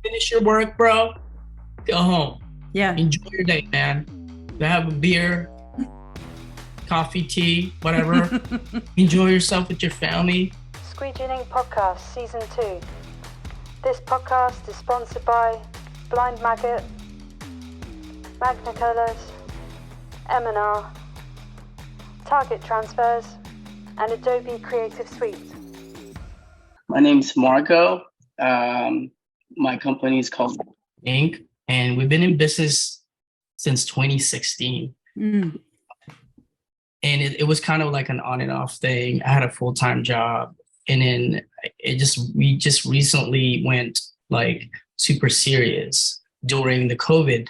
finish your work, bro, go home. Yeah. Enjoy your day, man. Go have a beer, coffee, tea, whatever. Enjoy yourself with your family. Squeegee Podcast Season 2. This podcast is sponsored by Blind Maggot, Magna Colours, M&R, Target Transfers, and Adobe Creative Suite. My name's Margot. My company is called Inc. And we've been in business since 2016. Mm. And it was kind of like an on and off thing. I had a full-time job. And then we just recently went like super serious during the COVID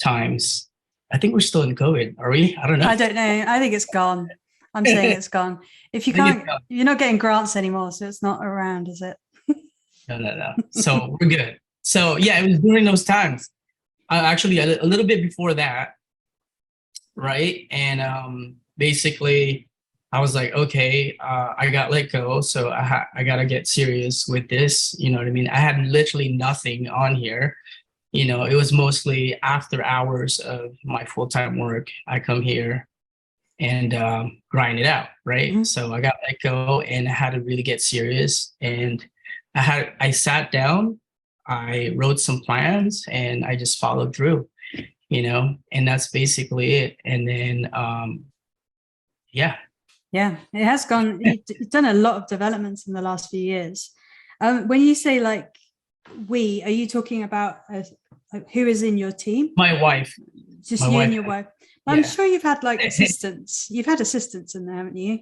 times. I think we're still in COVID. Are we? I don't know. I don't know. I think it's gone. I'm saying it's gone. If you can't, you're not getting grants anymore, so it's not around, is it? No. So we're good. So yeah, it was during those times. Actually, a little bit before that, right? And basically, I was like, okay, I got let go, so I got to get serious with this. You know what I mean? I had literally nothing on here. You know, it was mostly after hours of my full-time work. I come here and grind it out, right? Mm-hmm. So I got let go and I had to really get serious. And I sat down, I wrote some plans, and I just followed through, you know, and that's basically it. And then, yeah. Yeah, it has gone. You've done a lot of developments in the last few years. When you say like we, are you talking about who is in your team? My wife. Just you and your wife. I'm sure you've had like assistants. You've had assistants in there, haven't you?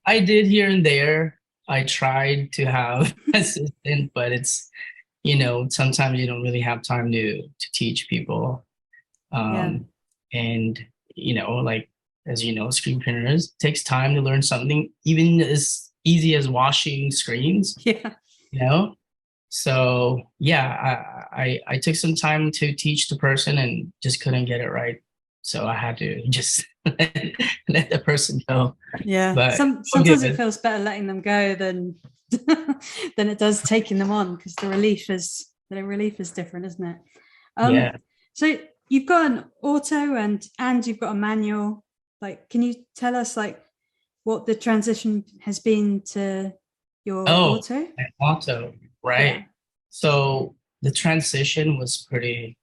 I did here and there. I tried to have assistant, but it's, you know, sometimes you don't really have time to teach people. And, you know, like, as you know, screen printers, takes time to learn something, even as easy as washing screens. Yeah. You know? So yeah, I took some time to teach the person and just couldn't get it right. So I had to just let the person go. Yeah. But sometimes it feels better letting them go than than it does taking them on, because the relief is different, isn't it? Yeah. So you've got an auto and you've got a manual. Like, can you tell us like what the transition has been to your auto? An auto, right? Yeah. So the transition was pretty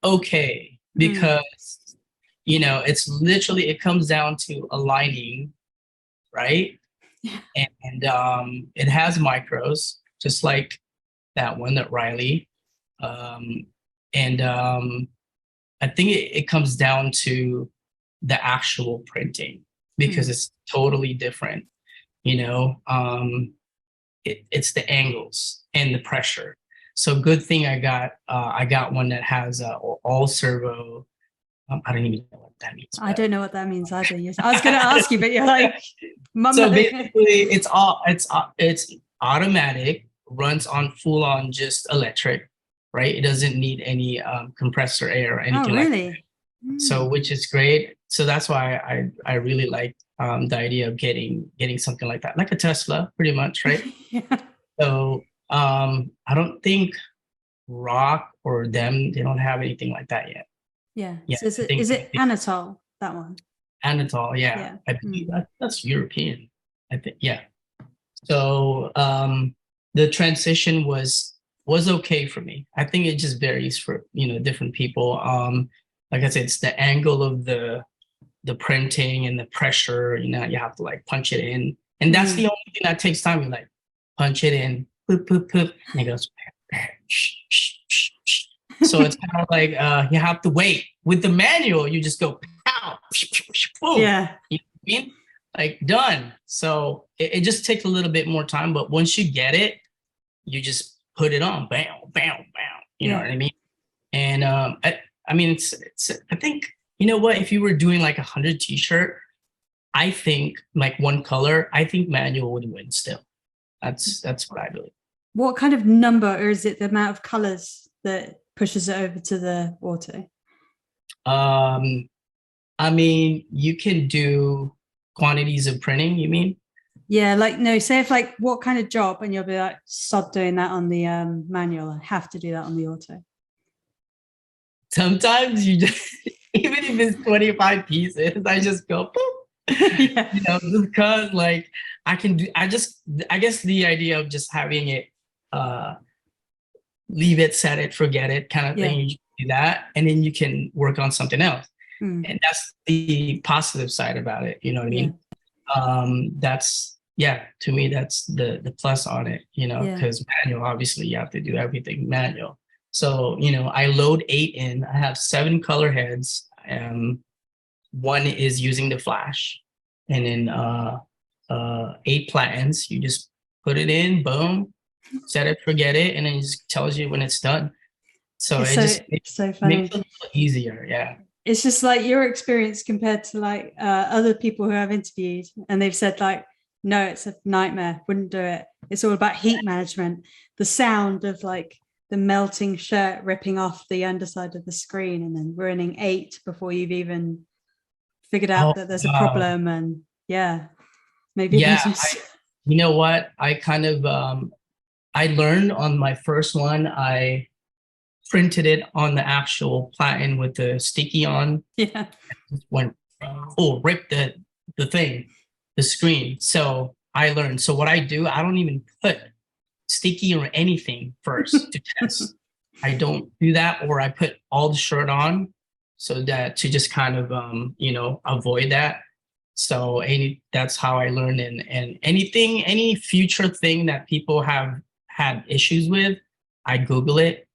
okay, because you know, it's literally, it comes down to aligning, right? Yeah. And it has micros, just like that one that Riley. I think it comes down to the actual printing, because it's totally different. You know, it's the angles and the pressure. So good thing I got one that has all servo. I don't even know what that means. I don't know what that means either. I was going to ask you, but you're like, so basically, it's automatic, runs on full on just electric, right? It doesn't need any compressor air or anything. Oh, really? Like that. So, which is great. So that's why I really like the idea of getting something like that, like a Tesla, pretty much, right? Yeah. So I don't think Rock or them, they don't have anything like that yet. Yeah. So is it Annettte, that one? Annettte, yeah. I believe that's European, I think. Yeah. So the transition was okay for me. I think it just varies for, you know, different people. Like I said, it's the angle of the printing and the pressure. You know, you have to like punch it in, and that's the only thing that takes time. You like punch it in, poop, poop, poop, and it goes. So it's kind of like you have to wait. With the manual, you just go pow, boom. Yeah. You know what I mean? Like done. So it just takes a little bit more time, but once you get it, you just put it on, bam, bam, bam. You know what I mean? And I mean, it's. I think, you know what? If you were doing like 100 t-shirt, I think like one color, I think manual would win still. That's what I believe. What kind of number, or is it the amount of colors that pushes it over to the auto? I mean, you can do quantities of printing, you mean? Yeah, like no, say if like what kind of job, and you'll be like, sod doing that on the manual. I have to do that on the auto. Sometimes you just, even if it's 25 pieces, I just go, boop. Yeah. You know, because like I can do, I guess the idea of just having it, leave it, set it, forget it kind of thing, you do that, and then you can work on something else. And that's the positive side about it. You know what I mean? That's, yeah, to me, that's the plus on it, you know, because manual, obviously you have to do everything manual. So, you know, I load 8 in, I have 7 color heads. One is using the flash, and then 8 platens. You just put it in, boom, set it, forget it, and then it just tells you when it's done. So it's so funny. Makes it a little easier. Yeah. It's just like your experience compared to like other people who I've interviewed, and they've said like, no, it's a nightmare, wouldn't do it. It's all about heat management, the sound of like the melting shirt ripping off the underside of the screen, and then ruining 8 before you've even figured out that there's a problem. And maybe you know what, I kind of I learned on my first one, I printed it on the actual platen with the sticky on. Went ripped the thing, the screen. So I learned. So what I do, I don't even put sticky or anything first to test. I don't do that, or I put all the shirt on, so that to just kind of you know, avoid that. So that's how I learned. And any future thing that people have had issues with, I Google it.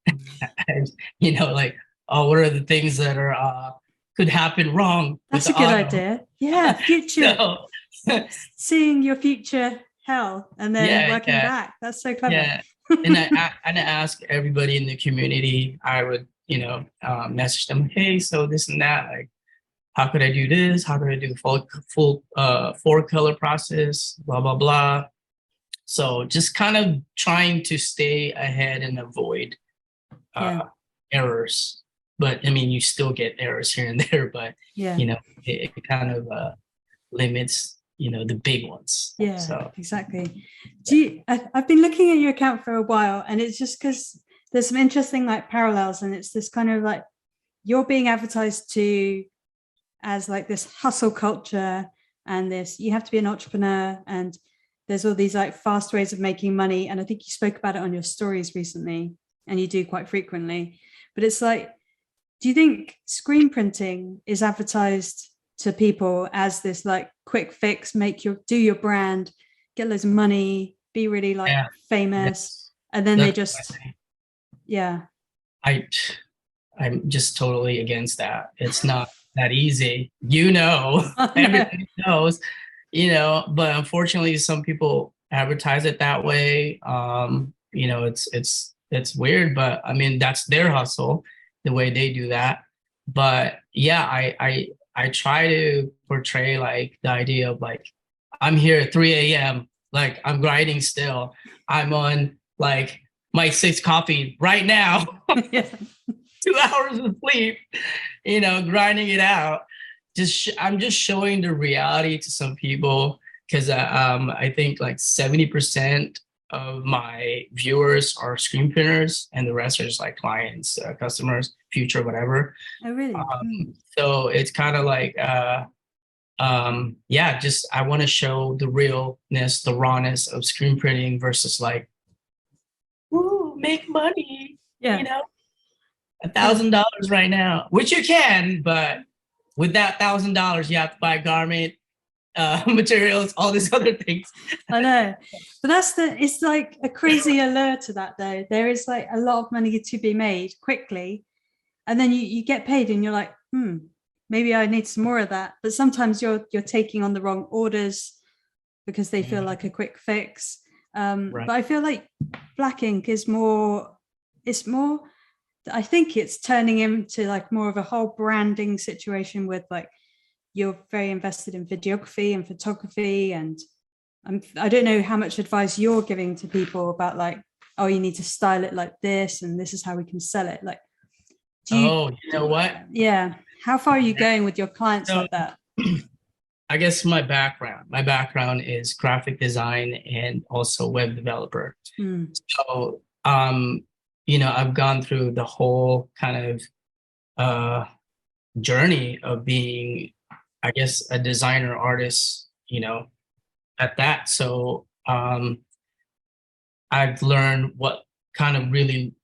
And, you know, like, oh, what are the things that are could happen wrong? That's a good idea. Yeah, future. Seeing your future hell and then working back. That's so clever. Yeah. And I ask everybody in the community. I would, you know, message them, hey, so this and that, like, how could I do this? How could I do full 4-color process? Blah blah blah. So just kind of trying to stay ahead and avoid errors. But I mean, you still get errors here and there, but you know, it kind of limits, you know, the big ones. So exactly. I've been looking at your account for a while, and it's just because there's some interesting like parallels, and it's this kind of like you're being advertised to as like this hustle culture, and this you have to be an entrepreneur, and there's all these like fast ways of making money. And I think you spoke about it on your stories recently, and you do quite frequently. But it's like, do you think screen printing is advertised to people as this like quick fix, do your brand, get loads of money, be really like famous, and then they just I'm just totally against that. It's not that easy, you know. Everybody knows, you know, but unfortunately some people advertise it that way. You know, it's weird, but I mean, that's their hustle, the way they do that. But yeah, I try to portray like the idea of like, I'm here at 3 a.m. like I'm grinding still. I'm on like my 6th coffee right now. 2 hours of sleep, you know, grinding it out. I'm just showing the reality to some people, because I think like 70% of my viewers are screen printers, and the rest are just like clients, customers, future, whatever. Oh, really? So it's kind of like, just I want to show the realness, the rawness of screen printing versus like, ooh, make money, you know, $1,000 right now, which you can, but with that $1,000, you have to buy garment, materials, all these other things. I know, but it's like a crazy allure to that though. There is like a lot of money to be made quickly, and then you get paid and you're like, maybe I need some more of that. But sometimes you're taking on the wrong orders because they feel like a quick fix. But I feel like black ink is more, I think it's turning into like more of a whole branding situation with like, you're very invested in videography and photography, and I don't know how much advice you're giving to people about like, oh, you need to style it like this, and this is how we can sell it. Like, you know what? Yeah. How far are you going with your clients like that? I guess my background is graphic design and also web developer. So, I've gone through the whole kind of journey of being, I guess, a designer artist, at that. So, I've learned what kind of really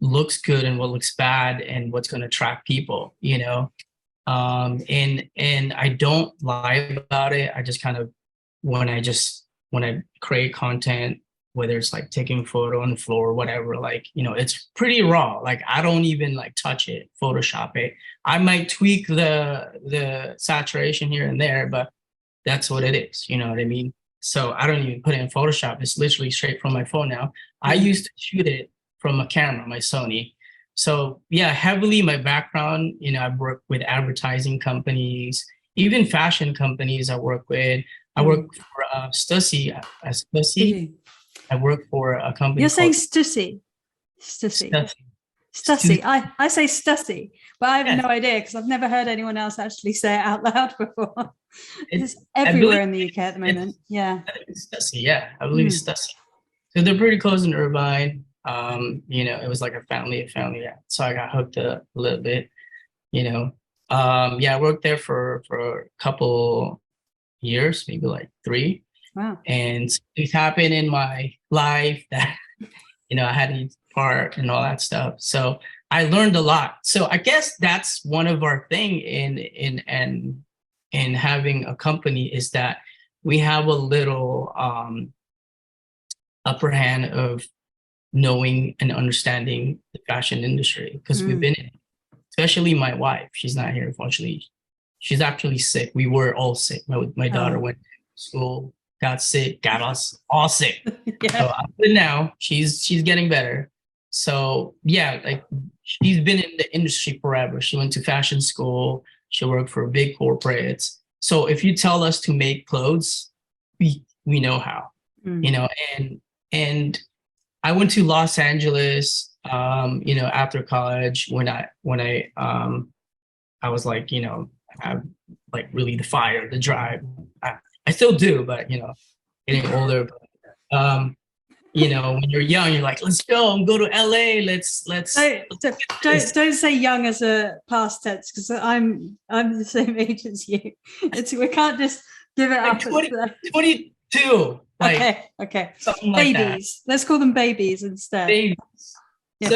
looks good and what looks bad and what's going to attract people. And I don't lie about it. I just kind of, when I create content, whether it's like taking a photo on the floor or whatever, like, it's pretty raw. Like, I don't even like touch it, Photoshop it. I might tweak the saturation here and there, but that's what it is. You know what I mean? So I don't even put it in Photoshop. It's literally straight from my phone now. I used to shoot it from a camera, my Sony. So yeah, heavily my background, I've worked with advertising companies, even fashion companies I work with. I work for Stussy. I work for a company. You're saying Stussy. Stussy. I say Stussy, but I have no idea because I've never heard anyone else actually say it out loud before. It's everywhere in the UK at the moment. Yeah. It's Stussy, yeah. I believe it's Stussy. So they're pretty close in Irvine. It was like a family. Yeah. So I got hooked up a little bit, I worked there for a couple years, maybe like 3. Wow. And things happened in my life that, I had to part and all that stuff. So I learned a lot. So I guess that's one of our thing in having a company is that we have a little upper hand of knowing and understanding the fashion industry because we've been in it. Especially my wife. She's not here, unfortunately. She's actually sick. We were all sick. My daughter went to school, got sick, got us all sick. So but now she's getting better. So yeah, like she's been in the industry forever. She went to fashion school. She worked for big corporates. So if you tell us to make clothes, we know how. And I went to Los Angeles, after college when I was like, have like really the fire, the drive. I still do, but getting older. But, when you're young, you're like, let's go to LA. Let's. Don't say young as a past tense because I'm the same age as you. We can't just give it up. 22. Like, okay. Something like babies. Let's call them babies instead. Babies. Yeah.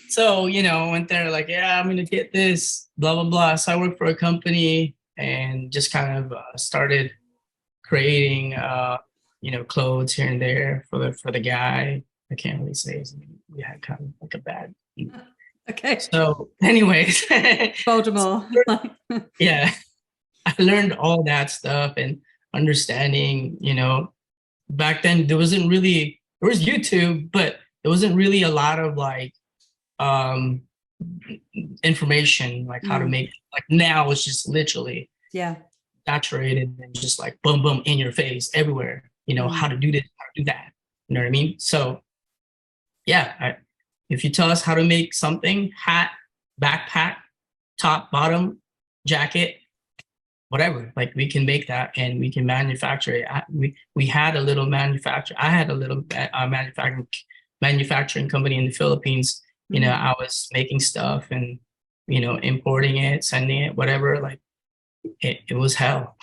So went there like, yeah, I'm gonna get this, blah blah blah. So I worked for a company and just kind of started creating, clothes here and there for the guy. I can't really say his name. We had kind of like a bad. Okay. So, anyways, Baltimore. Yeah, I learned all that stuff and understanding. Back then there was YouTube, but there wasn't really a lot of like information like how to make. Like now it's just literally saturated and just like boom boom in your face everywhere. How to do this, how to do that. You know what I mean? So yeah, if you tell us how to make something, hat, backpack, top, bottom, jacket, whatever, like we can make that and we can manufacture it. We had a little manufacturer. I had a little manufacturing company in the Philippines. I was making stuff and importing it, sending it, whatever. Like it was hell.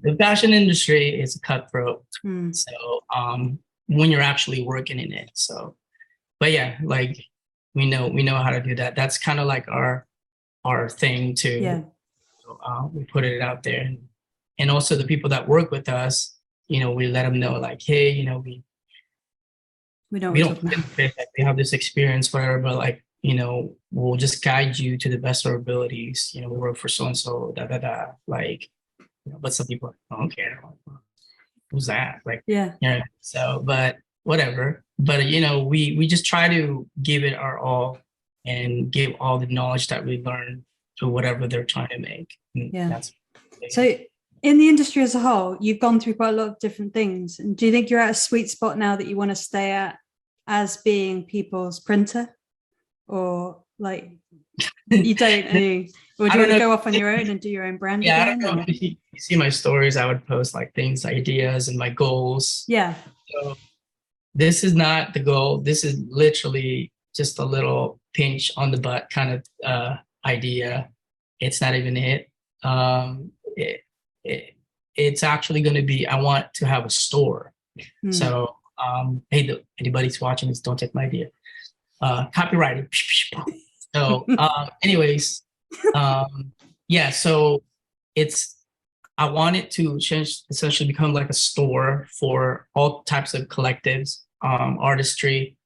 The fashion industry is cutthroat. So when you're actually working in it. So, but yeah, like we know how to do that. That's kind of like our thing too. Yeah. So, we put it out there, and also the people that work with us, we let them know like, hey, we don't we have this experience, whatever, but like, we'll just guide you to the best of our abilities. We work for so and so, like, but some people don't care. Who's that? Like, so, but whatever. But we just try to give it our all and give all the knowledge that we learn to whatever they're trying to make. So in the industry as a whole, you've gone through quite a lot of different things. And do you think you're at a sweet spot now that you want to stay at as being people's printer? Or Like you don't do, or do you want to go off on your own and do your own brand Yeah, I again? don't know if you see my stories. I would post like things, ideas, and my goals. Yeah. So this is not the goal. This is literally just a little pinch on the butt kind of idea. It's not even it. It's actually going to be, I want to have a store. So, hey, anybody's watching this, don't take my idea. Copyrighted. So, anyways, yeah, so I want it to essentially become like a store for all types of collectives, artistry,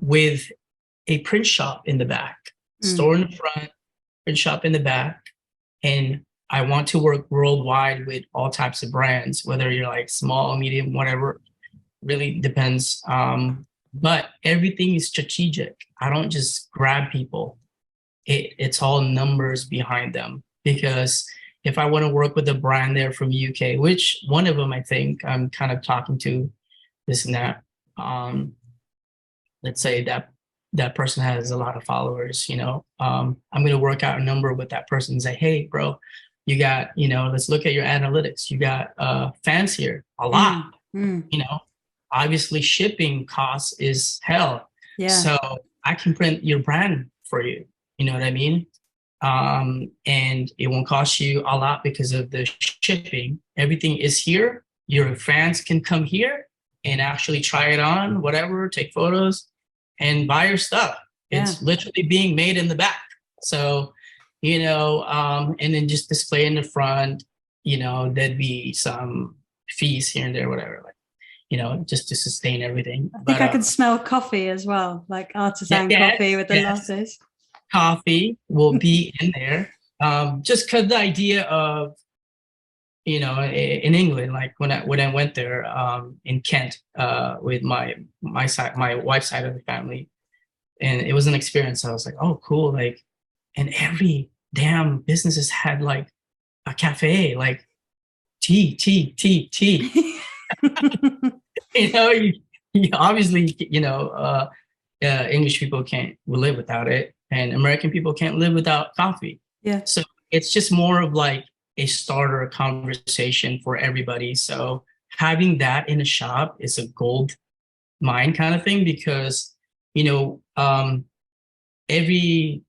with a print shop in the back, store in the front, print shop in the back. And I want to work worldwide with all types of brands, whether you're like small, medium, whatever, really depends. But everything is strategic. I don't just grab people. It's all numbers behind them. Because if I want to work with a brand there from UK, which one of them I think I'm kind of talking to, this and that, let's say that person has a lot of followers, I'm going to work out a number with that person and say, hey, bro, you got, let's look at your analytics. You got fans here, a lot, obviously shipping costs is hell. Yeah. So I can print your brand for you. You know what I mean? And it won't cost you a lot because of the shipping. Everything is here. Your fans can come here and actually try it on, whatever, take photos and buy your stuff. It's literally being made in the back. So, and then just display in the front, there'd be some fees here and there, whatever, like, just to sustain everything. I think I can smell coffee as well, like artisan coffee with the lattes. Coffee will be in there. Just because the idea of, in England, like when I went there in Kent with my wife's side of the family, and it was an experience. I was like, oh, cool. Like, and every damn businesses had like a cafe, like tea. You obviously, English people will live without it, and American people can't live without coffee. Yeah. So it's just more of like a starter conversation for everybody. So having that in a shop is a gold mine kind of thing, because every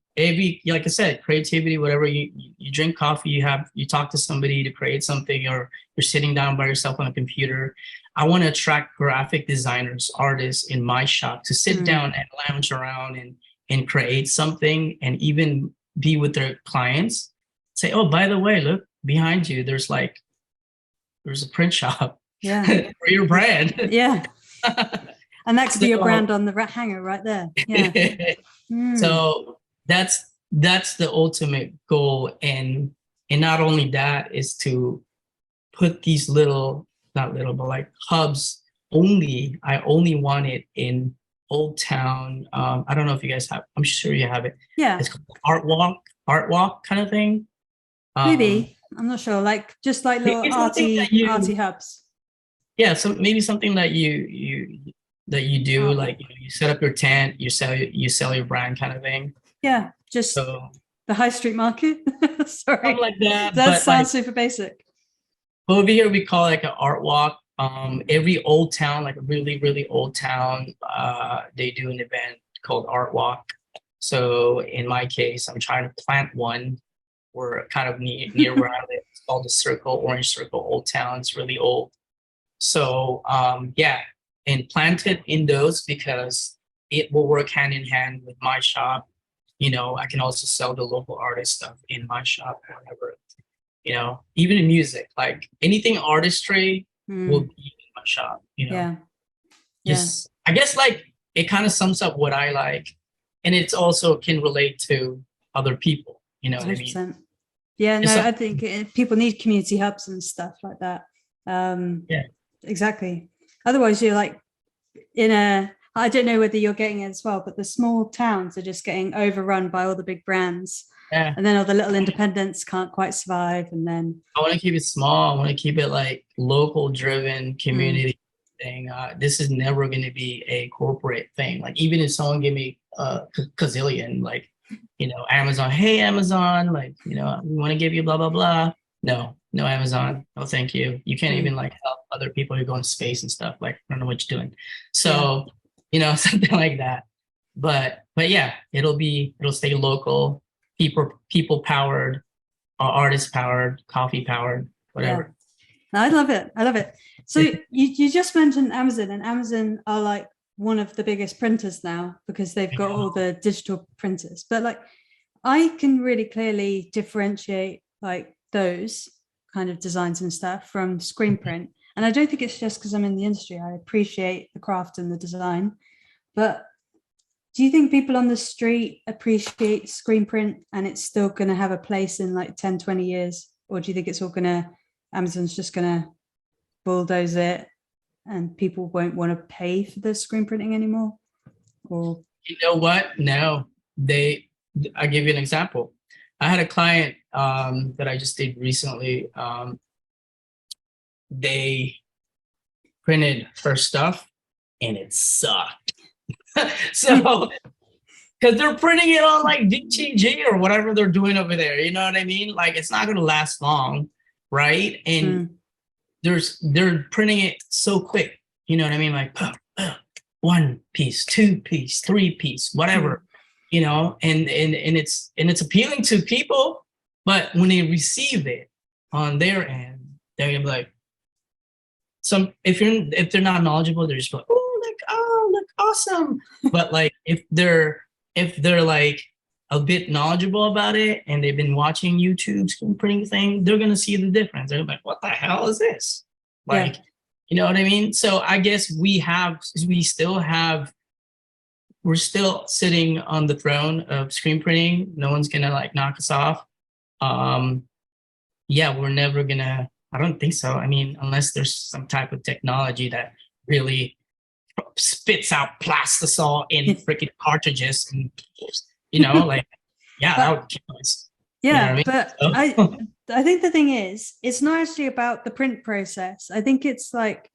like I said, creativity, whatever, you drink coffee, you talk to somebody to create something, or you're sitting down by yourself on a computer. I want to attract graphic designers, artists in my shop to sit down and lounge around and create something, and even be with their clients. Say, oh, by the way, look behind you, there's a print shop for your brand. Yeah. And that could be your brand on the hanger right there. Yeah. So that's the ultimate goal. And not only that, is to put these not little, but like hubs only. I only want it in Old Town. I don't know if you guys have, I'm sure you have it. Yeah. It's called art walk kind of thing. Maybe. I'm not sure. Like just like little arty hubs. Yeah. So maybe something that you do, like you set up your tent, you sell your brand kind of thing. Yeah. Just the high street market. Sorry. Something like that. That sounds super basic. Over here we call it like an art walk. Every old town, like a really, really old town, they do an event called Art Walk. So in my case, I'm trying to plant one. We're kind of near where I live. It's called the Circle, Orange Circle, Old Town. It's really old. So and plant it in those because it will work hand in hand with my shop. I can also sell the local artist stuff in my shop, whatever. Even in music, like anything artistry will be in my shop. Just I guess like it kind of sums up what I like, and it's also can relate to other people. You know what I mean? Yeah, no, I think people need community hubs and stuff like that. Exactly. Otherwise, you're like I don't know whether you're getting it as well, but the small towns are just getting overrun by all the big brands. Yeah. And then all the little independents can't quite survive. And then I want to keep it small. I want to keep it like local driven community thing. This is never going to be a corporate thing. Like even if someone give me gazillion, like, Amazon, hey, Amazon, like, we want to give you blah, blah, blah. No, no, Amazon. No, thank you. You can't even like help other people who go in space and stuff. Like, I don't know what you're doing. So, something like that. But yeah, it'll stay local, people powered, artist powered, coffee powered, whatever. Yeah. I love it. I love it. So you just mentioned Amazon, and Amazon are like one of the biggest printers now because they've got all the digital printers. But like, I can really clearly differentiate like those kind of designs and stuff from screen print. And I don't think it's just because I'm in the industry. I appreciate the craft and the design. But do you think people on the street appreciate screen print and it's still going to have a place in like 10, 20 years? Or do you think it's all going to, Amazon's just going to bulldoze it and people won't want to pay for the screen printing anymore? Or you know what? No, I'll give you an example. I had a client that I just did recently. They printed her stuff and it sucked. So, because they're printing it on like DTG or whatever they're doing over there, you know what I mean? Like, it's not going to last long, right? And they're printing it so quick, you know what I mean? Like, one piece, two piece, three piece, whatever. And it's appealing to people, but when they receive it on their end, they're gonna be like, if they're not knowledgeable, they're just like, look awesome. But like if they're like a bit knowledgeable about it and they've been watching YouTube screen printing thing, they're gonna see the difference. They're like, what the hell is this? Like, you know what I mean? So I guess we're still sitting on the throne of screen printing. No one's gonna like knock us off. We're never gonna, I don't think so. I mean, unless there's some type of technology that really spits out plastisol in freaking cartridges and, like, that would kill us. Yeah, you know but I mean? I think the thing is, it's not actually about the print process. I think it's like,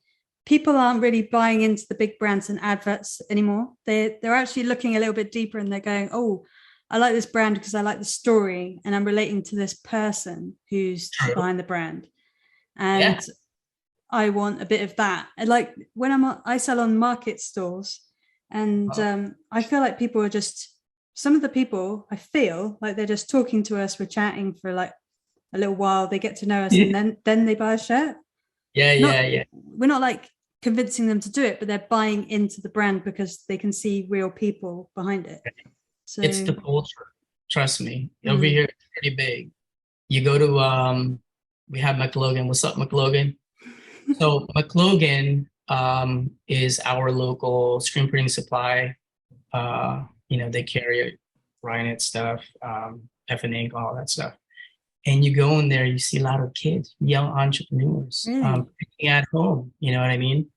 people aren't really buying into the big brands and adverts anymore. They're actually looking a little bit deeper and they're going, oh, I like this brand because I like the story and I'm relating to this person who's behind the brand. And I want a bit of that. And like when I sell on market stores and I feel like people are some of the people, I feel like they're just talking to us. We're chatting for like a little while. They get to know us and then they buy a shirt. Yeah. We're not like convincing them to do it, but they're buying into the brand because they can see real people behind it. So it's the culture. Trust me. Over here, it's pretty big. You go to we have McLogan. What's up, McLogan? So McLogan is our local screen printing supply. They carry Ryanette stuff, F and Ink, all that stuff. And you go in there, you see a lot of kids, young entrepreneurs, picking at home. You know what I mean?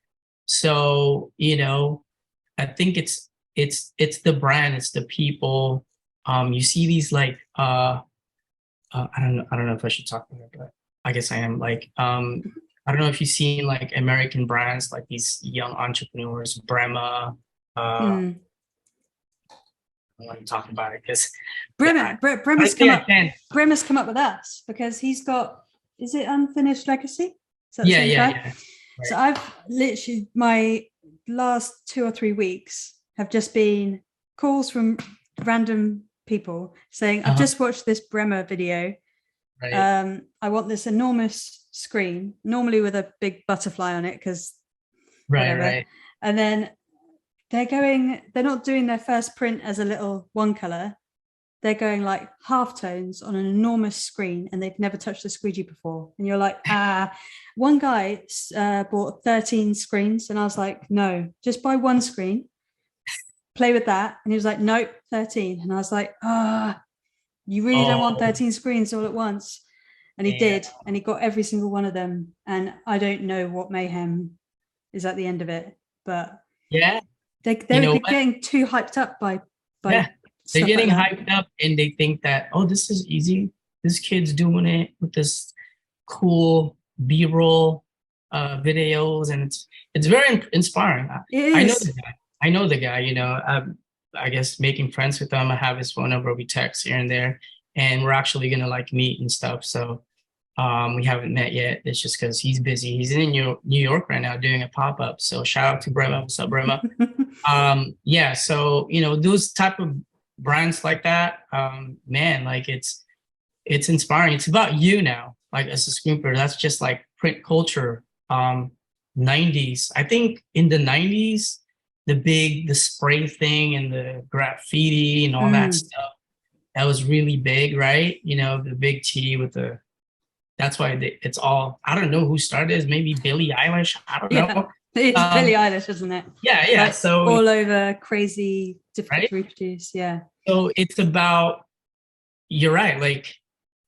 So, I think it's the brand, it's the people. You see these like I don't know if I should talk about it, but I guess I am. Like I don't know if you've seen like American brands, like these young entrepreneurs, Brema. I want to talk about it because Brema's come up with us because he's got, is it Unfinished Legacy? Yeah. Right. So I've literally, my last 2 or 3 weeks have just been calls from random people saying, I've just watched this Brema video. Right. I want this enormous screen, normally with a big butterfly on it because right. And then they're not doing their first print as a little one color. They're going like half tones on an enormous screen and they've never touched a squeegee before. And you're like, one guy bought 13 screens and I was like, no, just buy one screen, play with that. And he was like, nope, 13. And I was like, you really don't want 13 screens all at once. And he did. And he got every single one of them. And I don't know what mayhem is at the end of it, but they're getting too hyped up by they're getting hyped up and they think that, oh, this is easy. This kid's doing it with this cool B-roll videos, and it's very inspiring. I know the guy. I guess, making friends with him. I have his phone number. We text here and there, and we're actually gonna like meet and stuff. So we haven't met yet. It's just because he's busy. He's in New York right now doing a pop-up. So shout out to Brema. What's up, Brema? Yeah. So, you know, those type of brands like that, man, like it's inspiring. It's about you now. Like as a screen printer, that's just like print culture. 90s. I think in the 90s, the spray thing and the graffiti and all that stuff, that was really big, right? You know, the big T with that's why it's all, I don't know who started this, maybe Billie Eilish, I don't know. It's Billie Eilish, isn't it? Yeah. Like, so all over, crazy, difficult right? to reproduce. Yeah. So it's about, you're right, like,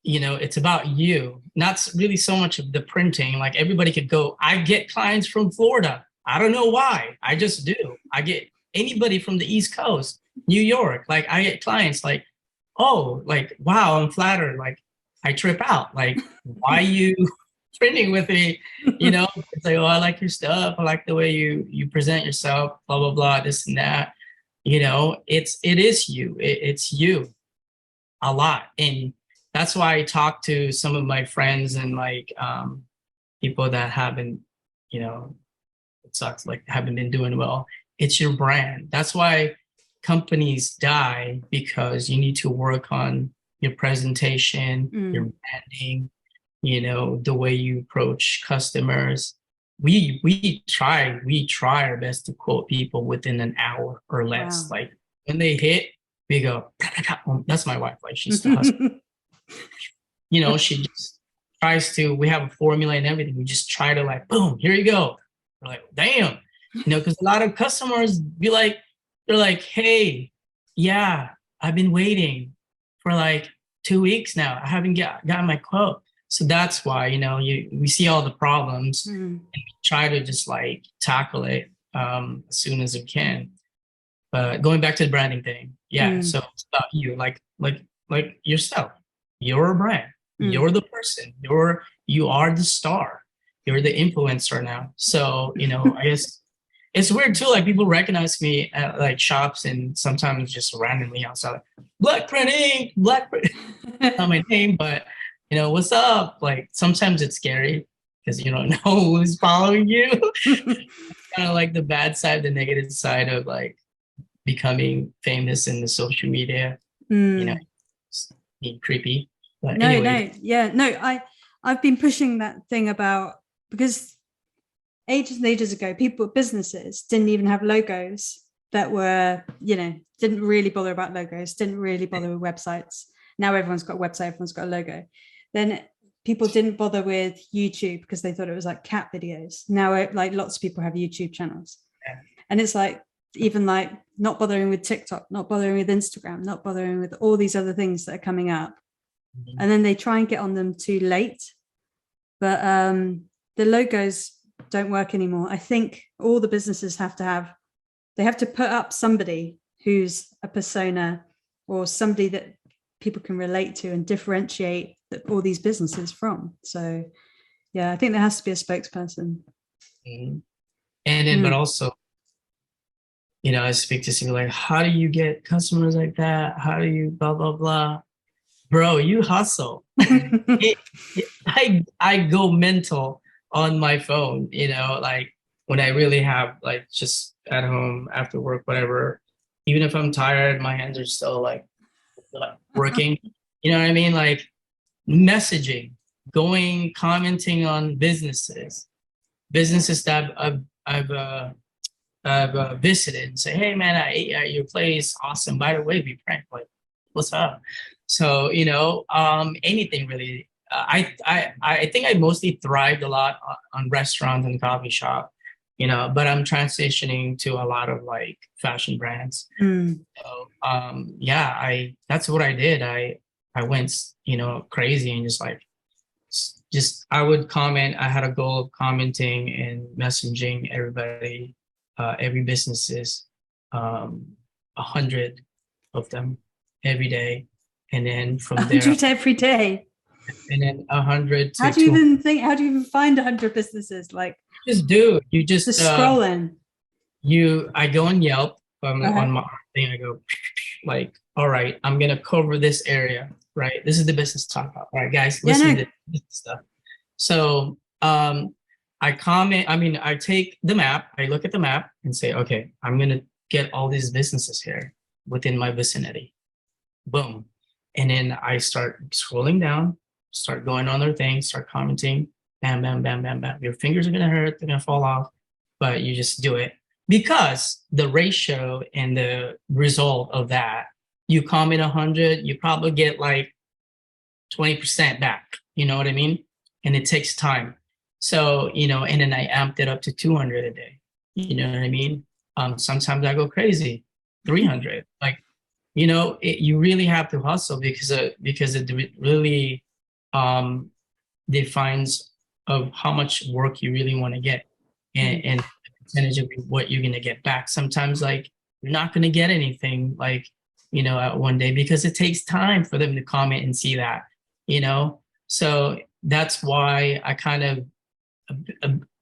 you know, it's about you, not really so much of the printing. Like everybody could go, I get clients from Florida. I don't know why. I just do. I get anybody from the East Coast, New York. Like I get clients like, oh, like, wow, I'm flattered. Like I trip out. Like, why you printing with me? You know, it's like, oh, I like your stuff. I like the way you present yourself, blah, blah, blah, this and that. You know, it is you. It's you a lot. And that's why I talk to some of my friends and like people that haven't, you know, it sucks, like haven't been doing well. It's your brand. That's why companies die, because you need to work on your presentation, your branding, you know, the way you approach customers. We try our best to quote people within an hour or less. Wow. Like when they hit, we go, that's my wife. Like she's the husband. You know, she just tries to, we have a formula and everything. We just try to like, boom, here you go. We're like, damn, you know, because a lot of customers be like, they're like, hey, yeah, I've been waiting for like 2 weeks now. I haven't gotten my quote. So that's why, you know, we see all the problems and we try to just like tackle it as soon as we can. But going back to the branding thing, yeah. So it's about you, like yourself. You're a brand. You're the person. You are the star. You're the influencer now. So, you know, I guess it's weird too. Like people recognize me at like shops and sometimes just randomly outside, like, Black printing, not my name, but you know, what's up? Like sometimes it's scary because you don't know who's following you. It's kind of like the bad side, the negative side of like becoming famous in the social media. You know, it's being creepy. But I've been pushing that thing about, because ages and ages ago, businesses didn't even have logos that were, you know, didn't really bother about logos, didn't really bother with websites. Now everyone's got a website, everyone's got a logo. Then people didn't bother with YouTube because they thought it was like cat videos. Now, like lots of people have YouTube channels. Yeah. And it's like, even like not bothering with TikTok, not bothering with Instagram, not bothering with all these other things that are coming up. And then they try and get on them too late. But the logos don't work anymore. I think all the businesses have to put up somebody who's a persona or somebody that people can relate to and differentiate all these businesses from. So yeah, I think there has to be a spokesperson. And then, but also, you know, I speak to people like, how do you get customers like that? How do you blah, blah, blah? Bro, you hustle. I go mental on my phone, you know, like when I really have like just at home after work, whatever, even if I'm tired, my hands are still like working, you know what I mean? Like messaging, commenting on businesses that I've visited and say, hey man, I ate at your place. Awesome. By the way, we prank, like, what's up? So, you know, anything really. I think I mostly thrived a lot on restaurants and coffee shop, you know, but I'm transitioning to a lot of like fashion brands. So, that's what I did. I went, you know, crazy and just I would comment. I had a goal of commenting and messaging everybody, every businesses, 100 of them every day. And then from 100 there, every day. And then 100. How do you even find 100 businesses? Like, you just scrolling. I go on Yelp. on my thing. I go like, all right, I'm gonna cover this area, right? This is the business talk. All right, guys, listen to this stuff. So I comment. I mean, I take the map. I look at the map and say, okay, I'm gonna get all these businesses here within my vicinity. Boom, and then I start scrolling down, start going on their things, start commenting. Bam, bam, bam, bam, bam. Your fingers are gonna hurt. They're gonna fall off, but you just do it. Because the ratio and the result of that, you comment 100, you probably get like 20% back. You know what I mean? And it takes time. So, you know, and then I amped it up to 200 a day. You know what I mean? Sometimes I go crazy, 300. Like, you know, you really have to hustle because it really defines of how much work you really want to get and percentage of what you're going to get back. Sometimes like you're not going to get anything like, you know, at one day because it takes time for them to comment and see that, you know? So that's why I kind of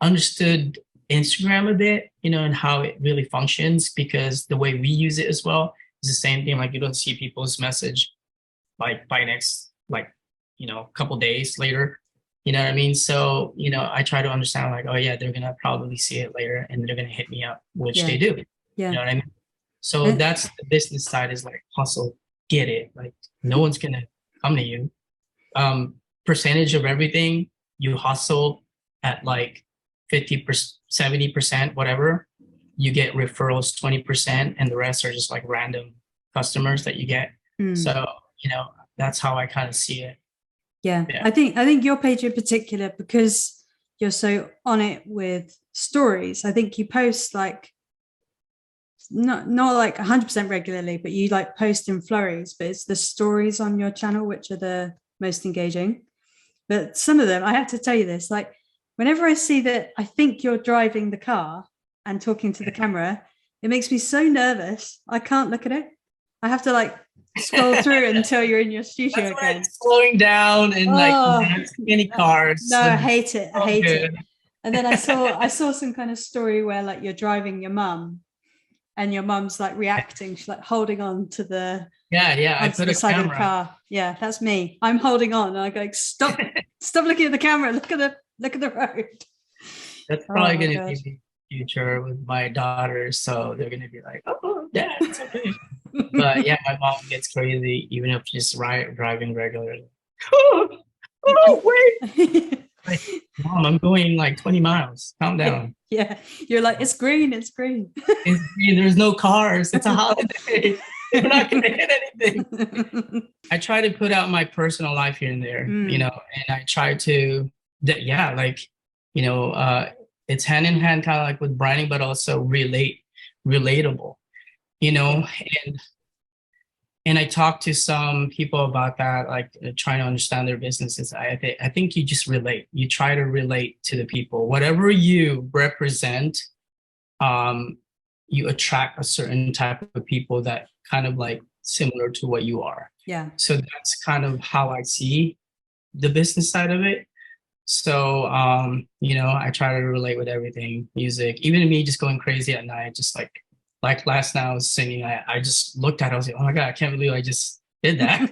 understood Instagram a bit, you know, and how it really functions, because the way we use it as well is the same thing. Like you don't see people's message like by next, like, you know, a couple days later. You know what I mean? So, you know, I try to understand like, oh yeah, they're going to probably see it later and they're going to hit me up, which they do. Yeah. You know what I mean? So that's the business side is like hustle, get it. Like no one's going to come to you. Percentage of everything you hustle at like 50%, 70%, whatever, you get referrals 20% and the rest are just like random customers that you get. So, you know, that's how I kind of see it. Yeah. I think your page in particular, because you're so on it with stories, I think you post like not like 100% regularly, but you like post in flurries, but it's the stories on your channel which are the most engaging. But some of them, I have to tell you this, like whenever I see that I think you're driving the car and talking to the camera, it makes me so nervous. I can't look at it. I have to like scroll through until you're in your studio That's again. why it's slowing down and like many cars. No, I hate it. I hate it. And then I saw some kind of story where like you're driving your mum and your mum's like reacting. She's like holding on to the I put the a side camera. of the car. Yeah, that's me. I'm holding on and I go, stop looking at the camera. Look at the road. That's probably gonna be the future with my daughters. So they're gonna be like, oh dad, it's okay. But yeah, my mom gets crazy even if she's driving regularly. Oh wait. Like, Mom, I'm going like 20 miles. Calm down. Yeah. You're like, it's green. It's green. It's green. There's no cars. It's a holiday. We're not going to hit anything. I try to put out my personal life here and there, you know, and I try to, like, you know, it's hand in hand kind of like with branding, but also relatable, you know, and I talked to some people about that, like trying to understand their businesses. I think you just relate. You try to relate to the people. Whatever you represent, you attract a certain type of people that kind of like similar to what you are. Yeah. So that's kind of how I see the business side of it. So, you know, I try to relate with everything, music, even me just going crazy at night, just like last night I was singing, I just looked at it, I was like, oh my God, I can't believe I just did that.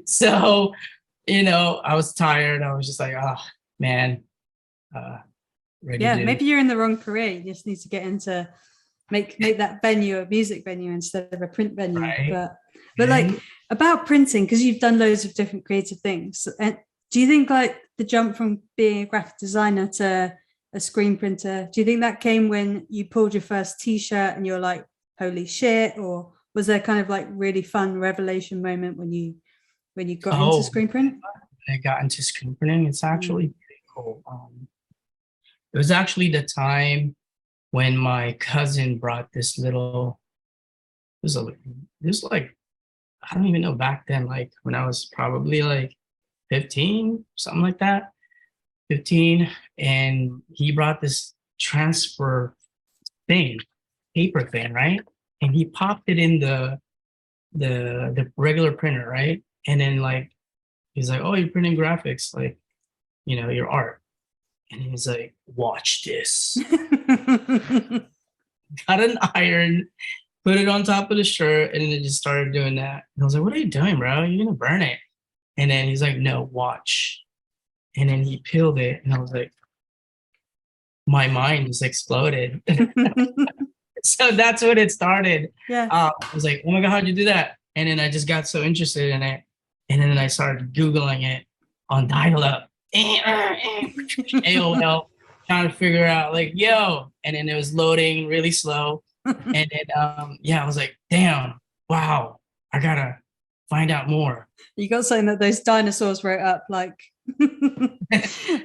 So, you know, I was tired. I was just like, oh man. Maybe you're in the wrong career. You just need to get into make that venue a music venue instead of a print venue. Right. But like about printing, because you've done loads of different creative things. And do you think like the jump from being a graphic designer to a screen printer, do you think that came when you pulled your first t-shirt and you're like, holy shit? Or was there kind of like really fun revelation moment when you got into screen print? I got into screen printing. It's actually pretty cool. It was actually the time when my cousin brought this little, it was like, I don't even know, back then, like when I was probably like 15, something like that. 15, and he brought this transfer paper thing, right? And he popped it in the regular printer, right? And then like he's like, oh, you're printing graphics, like, you know, your art. And he's like, watch this. got an iron, put it on top of the shirt, and then just started doing that. And I was like, what are you doing, bro? You're gonna burn it. And then he's like, no, watch. And then he peeled it, and I was like, my mind just exploded. So that's when it started. Yeah. I was like, oh my God, how'd you do that? And then I just got so interested in it. And then I started Googling it on dial-up. AOL, trying to figure out like, yo. And then it was loading really slow. And then, yeah, I was like, damn, wow, I gotta find out more. You got something that those dinosaurs wrote up like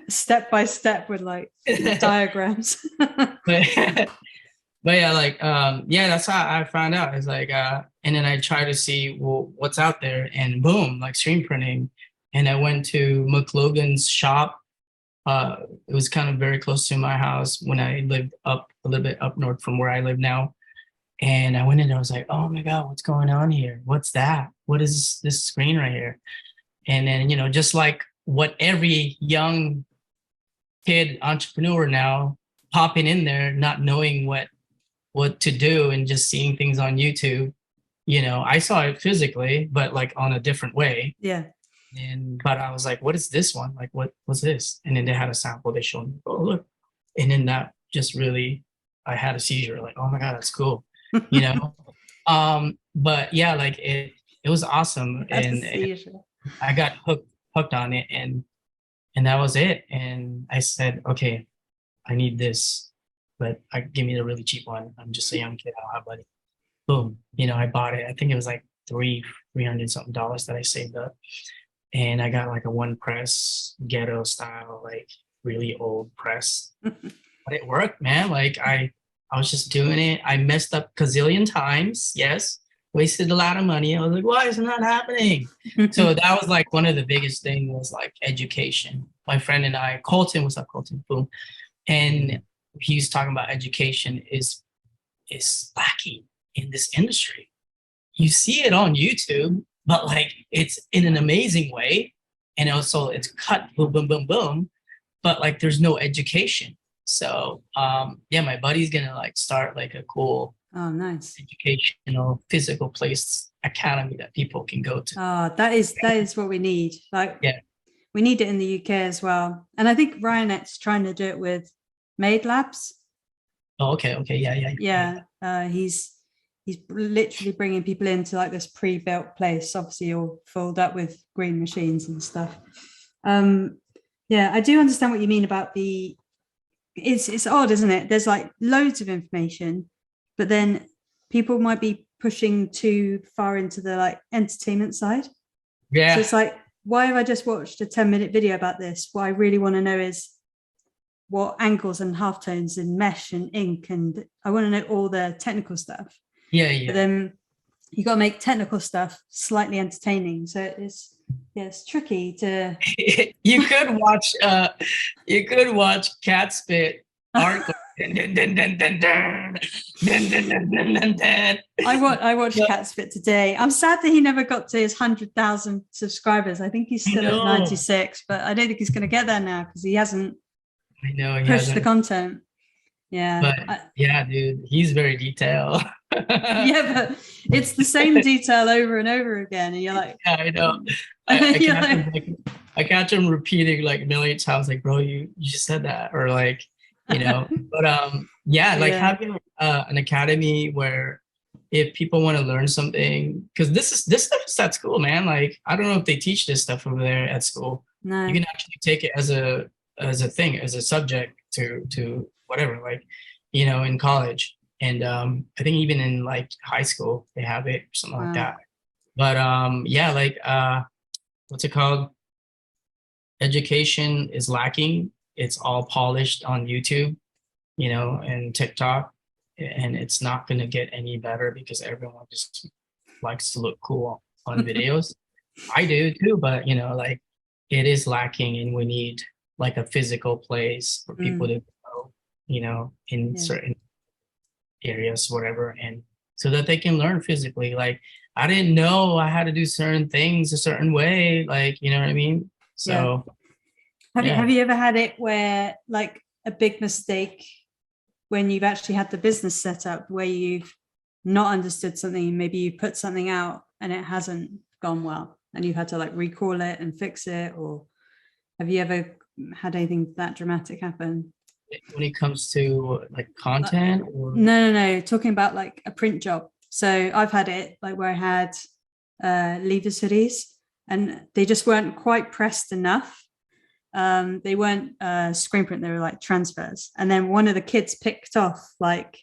step by step with like diagrams. But yeah, like, yeah, that's how I found out. It's like, and then I tried to see, well, what's out there, and boom, like screen printing. And I went to McLogan's shop. It was kind of very close to my house when I lived up a little bit up north from where I live now. And I went in there, I was like, oh my God, what's going on here? What's that? What is this screen right here? And then, you know, just like what every young kid entrepreneur now, popping in there, not knowing what to do and just seeing things on YouTube. You know, I saw it physically, but like on a different way. Yeah. But I was like, what is this one? Like, what's this? And then they had a sample, they showed me, oh, look. And then that just really, I had a seizure, like, oh my God, that's cool. You know? But yeah, like it was awesome. And I got hooked on it, and that was it. And I said, okay, I need this, but give me the really cheap one. I'm just a young kid, I don't have money. Boom, you know, I bought it. I think it was like $300 something that I saved up. And I got like a one press ghetto style, like really old press. But it worked, man. Like I was just doing it. I messed up gazillion times. Yes. Wasted a lot of money. I was like, why is it not happening? So that was like one of the biggest things was like education. My friend and I, Colton, what's up, Colton? Boom. And he was talking about education is lacking in this industry. You see it on YouTube, but like it's in an amazing way. And also it's cut, boom, boom, boom, boom. But like there's no education. So yeah, my buddy's gonna like start like a cool nice educational physical place academy that people can go to. That is what we need. Like, yeah, we need it in the UK as well. And I think Ryanette's trying to do it with Made Labs. Oh, okay, yeah. He's literally bringing people into like this pre-built place, obviously all filled up with green machines and stuff. Yeah, I do understand what you mean about it's odd, isn't it? There's like loads of information, but then people might be pushing too far into the like entertainment side. Yeah. So it's like, why have I just watched a 10-minute video about this? What I really want to know is what angles and halftones and mesh and ink, and I want to know all the technical stuff. Yeah. But then you got to make technical stuff slightly entertaining. So it's tricky to. You could watch cat spit art. I watched Cat Spit today. I'm sad that he never got to his 100,000 subscribers. I think he's still at 96, but I don't think he's going to get there now because he hasn't pushed the content. Yeah. But yeah, dude, he's very detailed. Yeah, but it's the same detail over and over again. And you're like, yeah, I know. I catch him repeating like a million times, like, bro, you just said that, or like, you know. But yeah, like having an academy where if people want to learn something, because this stuff is at school, man. Like, I don't know if they teach this stuff over there at school. No. You can actually take it as a thing, as a subject to whatever, like, you know, in college. And I think even in like high school they have it or something like that. But yeah, like what's it called? Education is lacking. It's all polished on YouTube, you know, and TikTok, and it's not going to get any better because everyone just likes to look cool on videos. I do too, but you know, like it is lacking, and we need like a physical place for people to go, you know, in certain areas, whatever, and so that they can learn physically. Like, I didn't know I had to do certain things a certain way, like, you know what I mean? So have you ever had it where like a big mistake when you've actually had the business set up where you've not understood something, maybe you put something out and it hasn't gone well and you've had to like recall it and fix it? Or have you ever had anything that dramatic happen? When it comes to like content or No, talking about like a print job. So I've had it like where I had leaders hoodies and they just weren't quite pressed enough. They weren't screen print, they were like transfers, and then one of the kids picked off like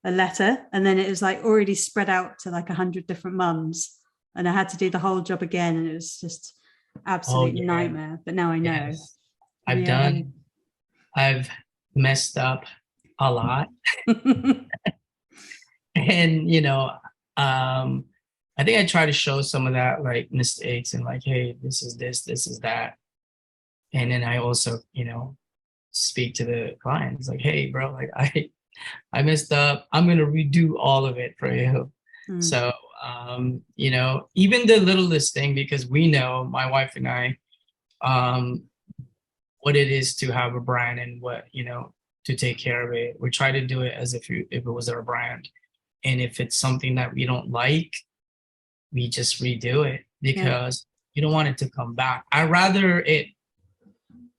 a letter and then it was like already spread out to like 100 different mums, and I had to do the whole job again, and it was just absolute nightmare. But now I know. Yes. I've messed up a lot. And I think I try to show some of that like mistakes and like, hey, this is that. And then I also, speak to the clients like, hey, bro, like I messed up. I'm going to redo all of it for you. So, even the littlest thing, because we know, my wife and I, what it is to have a brand and what, to take care of it. We try to do it as if it was our brand. And if it's something that we don't like, we just redo it because you don't want it to come back. I'd rather it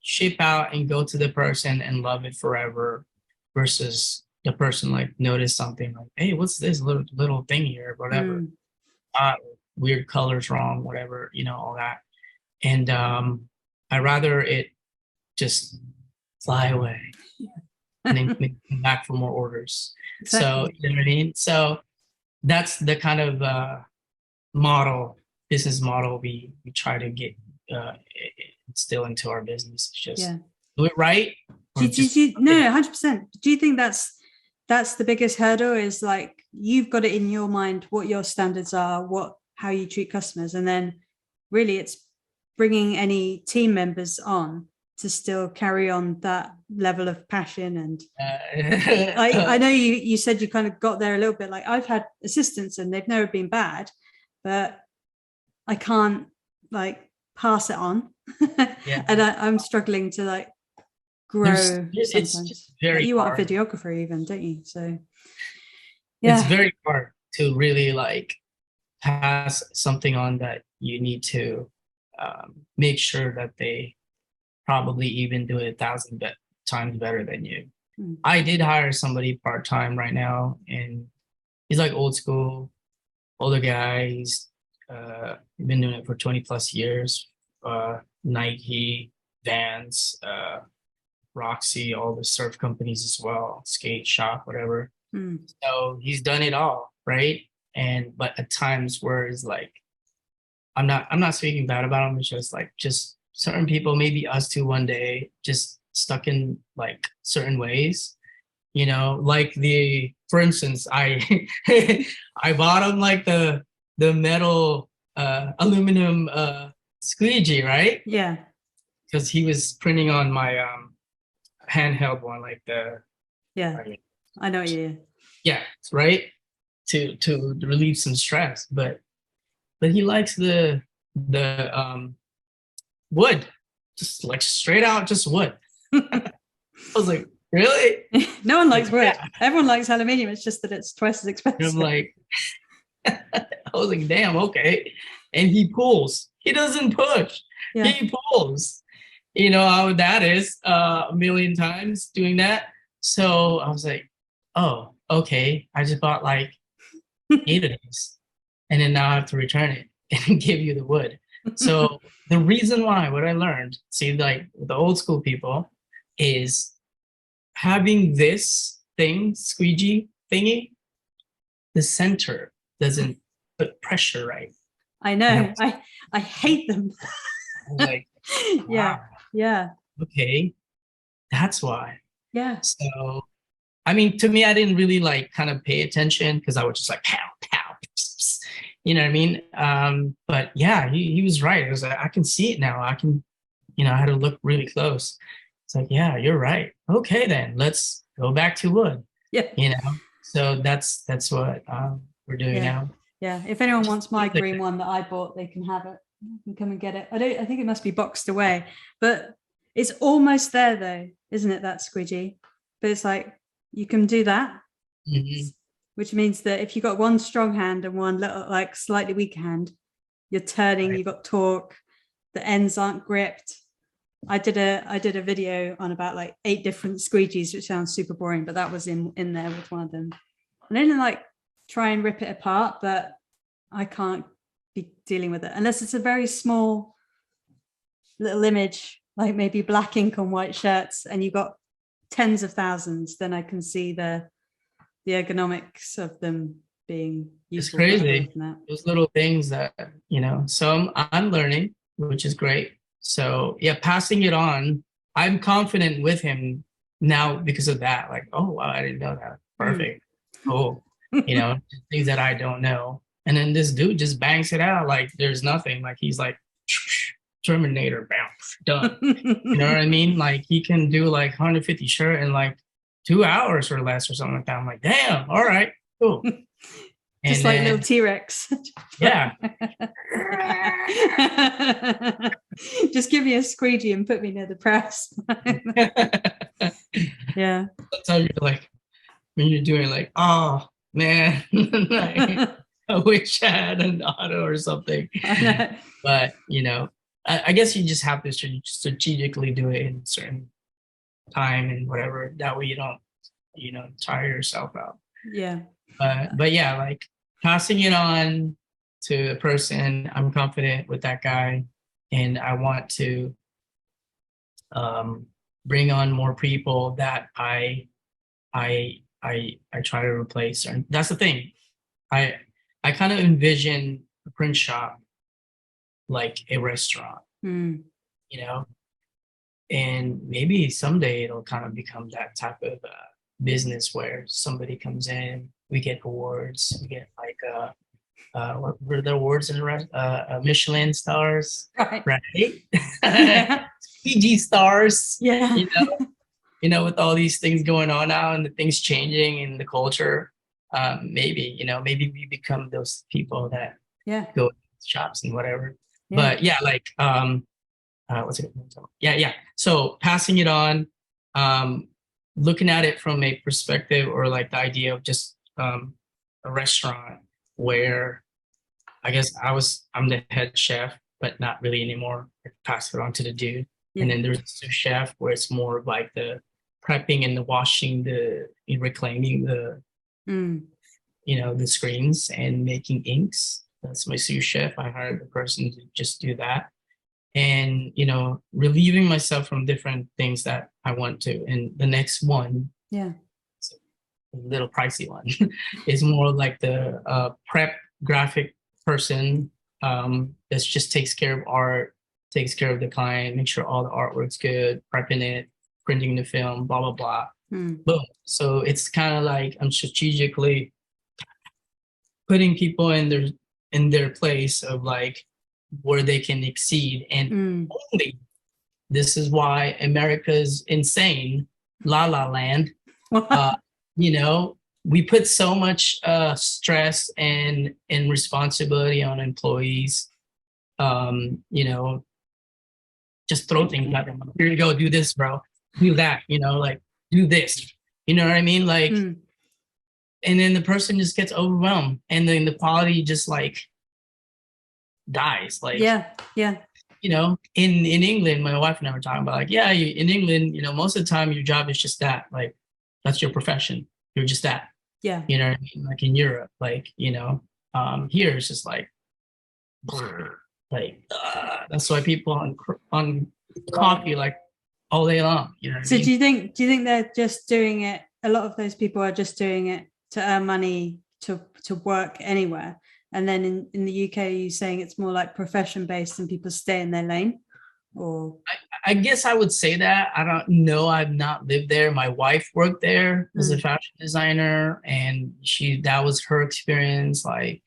ship out and go to the person and love it forever versus the person like notice something like, hey, what's this little thing here, whatever. Weird colors wrong, whatever, all that. And I'd rather it just fly away and then come back for more orders. Exactly. So, you know what I mean? So that's the kind of business model we try to get instill into our business. It's just do it right. No, 100%. Do you think that's the biggest hurdle, is like you've got it in your mind what your standards are, how you treat customers, and then really it's bringing any team members on to still carry on that level of passion? And I know you said you kind of got there a little bit. Like I've had assistants and they've never been bad, but I can't like pass it on. And I'm struggling to like grow. It's just very you hard. Want a videographer even, don't you? So it's very hard to really like pass something on that you need to make sure that they probably even do it 1,000 times better than you. I did hire somebody part-time right now, and he's like old school, older guy. He's been doing it for 20 plus years. Nike, Vans, Roxy, all the surf companies as well, skate shop, whatever. So he's done it all, right? But at times where it's like, I'm not speaking bad about him. It's just certain people, maybe us too one day, just stuck in like certain ways, like for instance, I I bought him like the metal aluminum squeegee, right? Yeah. Because he was printing on my handheld one, like I know you. Yeah, right. To relieve some stress, but he likes the wood, just like straight out, just wood. I was like, really? No one likes wood. Yeah. Everyone likes aluminium. It's just that it's twice as expensive. And I'm like, I was like, damn, okay. And he pulls. He doesn't push. Yeah. He pulls. You know how that is, a million times doing that. So I was like, oh, okay. I just bought like 8 of these, and then now I have to return it and give you the wood. So the reason why, what I learned, see, like the old school people, is having this thing, squeegee thingy, the center doesn't put pressure right. I know. I hate them. Like, wow. Yeah. Okay, that's why. Yeah. So, I mean, to me, I didn't really like kind of pay attention because I was just like pow, pow, pss, pss, you know what I mean? But yeah, he was right. It was like, I can see it now. I can, I had to look really close. It's like, yeah, you're right. Okay, then let's go back to wood. Yeah. So that's what we're doing now. Yeah. If anyone wants my green one that I bought, they can have it. You can come and get it. I think it must be boxed away, but it's almost there though, isn't it? That squeegee, but it's like You can do that, Mhm. which means that if you've got one strong hand and one little, like slightly weak hand, you're turning, Right. you've got torque, the ends aren't gripped. I did a video on about like 8 different squeegees, which sounds super boring, but that was in there with one of them. And I didn't like try and rip it apart, but I can't be dealing with it unless it's a very small little image, like maybe black ink on white shirts, and you've got tens of thousands. Then I can see the ergonomics of them being It's useful. but other crazy. than that- Those little things that, so I'm learning, which is great. So yeah, passing it on, I'm confident with him now because of that. Like, oh wow, I didn't know that. Perfect. Cool. Things that I don't know. And then this dude just bangs it out like there's nothing. Like he's like Terminator, bam, done. You know what I mean? Like he can do like 150 shirt in like 2 hours or less or something like that. I'm like, damn, all right, cool. Just And like then, little T-Rex. yeah. Just give me a squeegee and put me near the press. Yeah. Sometimes you're like, when you're doing like, oh man, like, I wish I had an auto or something. I know. But I guess you just have to strategically do it in a certain time and whatever. That way you don't tire yourself out. Yeah. But yeah, like passing it on to a person, I'm confident with that guy, and I want to bring on more people that I try to replace. And that's the thing. I kind of envision a print shop like a restaurant, Mm. and maybe someday it'll kind of become that type of business where somebody comes in, we get awards, we get like what were the awards in the Michelin stars, Right. right? PG stars, Yeah. with all these things going on now and the things changing in the culture. Maybe we become those people that Yeah. go to shops and whatever. Yeah. But yeah, like what's it? Yeah. So passing it on, looking at it from a perspective or like the idea of just a restaurant where I guess I'm the head chef, but not really anymore. I pass it on to the dude. Yeah. And then there's the sous chef where it's more of like the prepping and the washing, the reclaiming the the screens and making inks. That's my sous chef. I hired the person to just do that. And, relieving myself from different things that I want to. And the next one, Yeah. a little pricey one, is more like the prep graphic person that just takes care of art, takes care of the client, make sure all the artwork's good, prepping it, printing the film, blah, blah, blah. Boom. So it's kind of like I'm strategically putting people in their place of like where they can exceed. And only this is why America's insane, La La Land. We put so much stress and responsibility on employees. Just throw things at them. Here you go, do this, bro. Do that. Like do this. You know what I mean? Like, and then the person just gets overwhelmed, and then the quality just like dies. Like, yeah. In England, my wife and I were talking about like, yeah, in England, most of the time your job is just that. Like, that's your profession. You're just that. Yeah. You know what I mean? Like in Europe, like, here it's just like, that's why people on coffee like all day long. You know what I mean? Do you think they're just doing it? A lot of those people are just doing it to earn money to work anywhere. And then in the UK, you're saying it's more like profession based and people stay in their lane? Or I guess I would say that. I don't know. I've not lived there. My wife worked there as a fashion designer, and that was her experience. Like,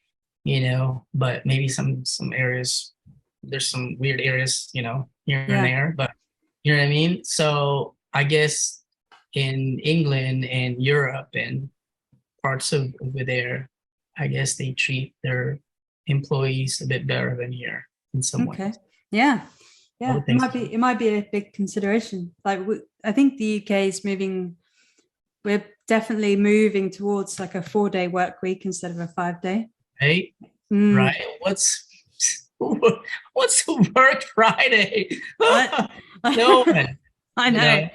but maybe some areas, there's some weird areas, here and there, but you know what I mean? So I guess in England and Europe and parts of over there, I guess they treat their employees a bit better than here in some ways. Yeah. It might be a big consideration. Like I think the UK is moving. We're definitely moving towards like a 4-day work week instead of a 5-day. Right? Mm. Right? What's work Friday? No one. I know. You know?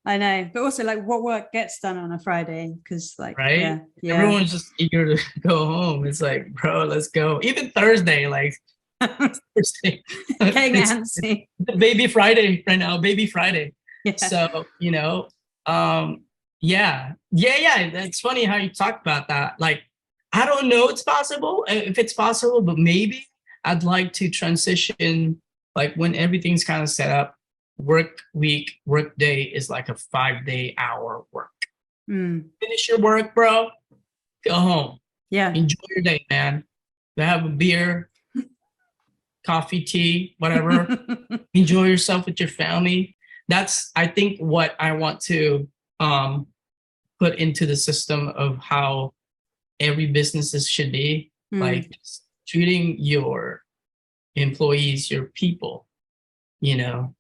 I know, but also like what work gets done on a Friday? Because like, Right? yeah. Everyone's just eager to go home. It's like, bro, let's go. Even Thursday, like Thursday. Getting It's antsy. baby Friday right now, baby Friday. Yeah. So, yeah. That's funny how you talk about that. Like, I don't know if it's possible, but maybe I'd like to transition, like when everything's kind of set up, work day is like a 5-day hour work. Finish your work, bro. Go home. Yeah. Enjoy your day, man. Have a beer, coffee, tea, whatever. Enjoy yourself with your family. That's, I think, what I want to put into the system of how every businesses should be. Like just treating your employees, your people,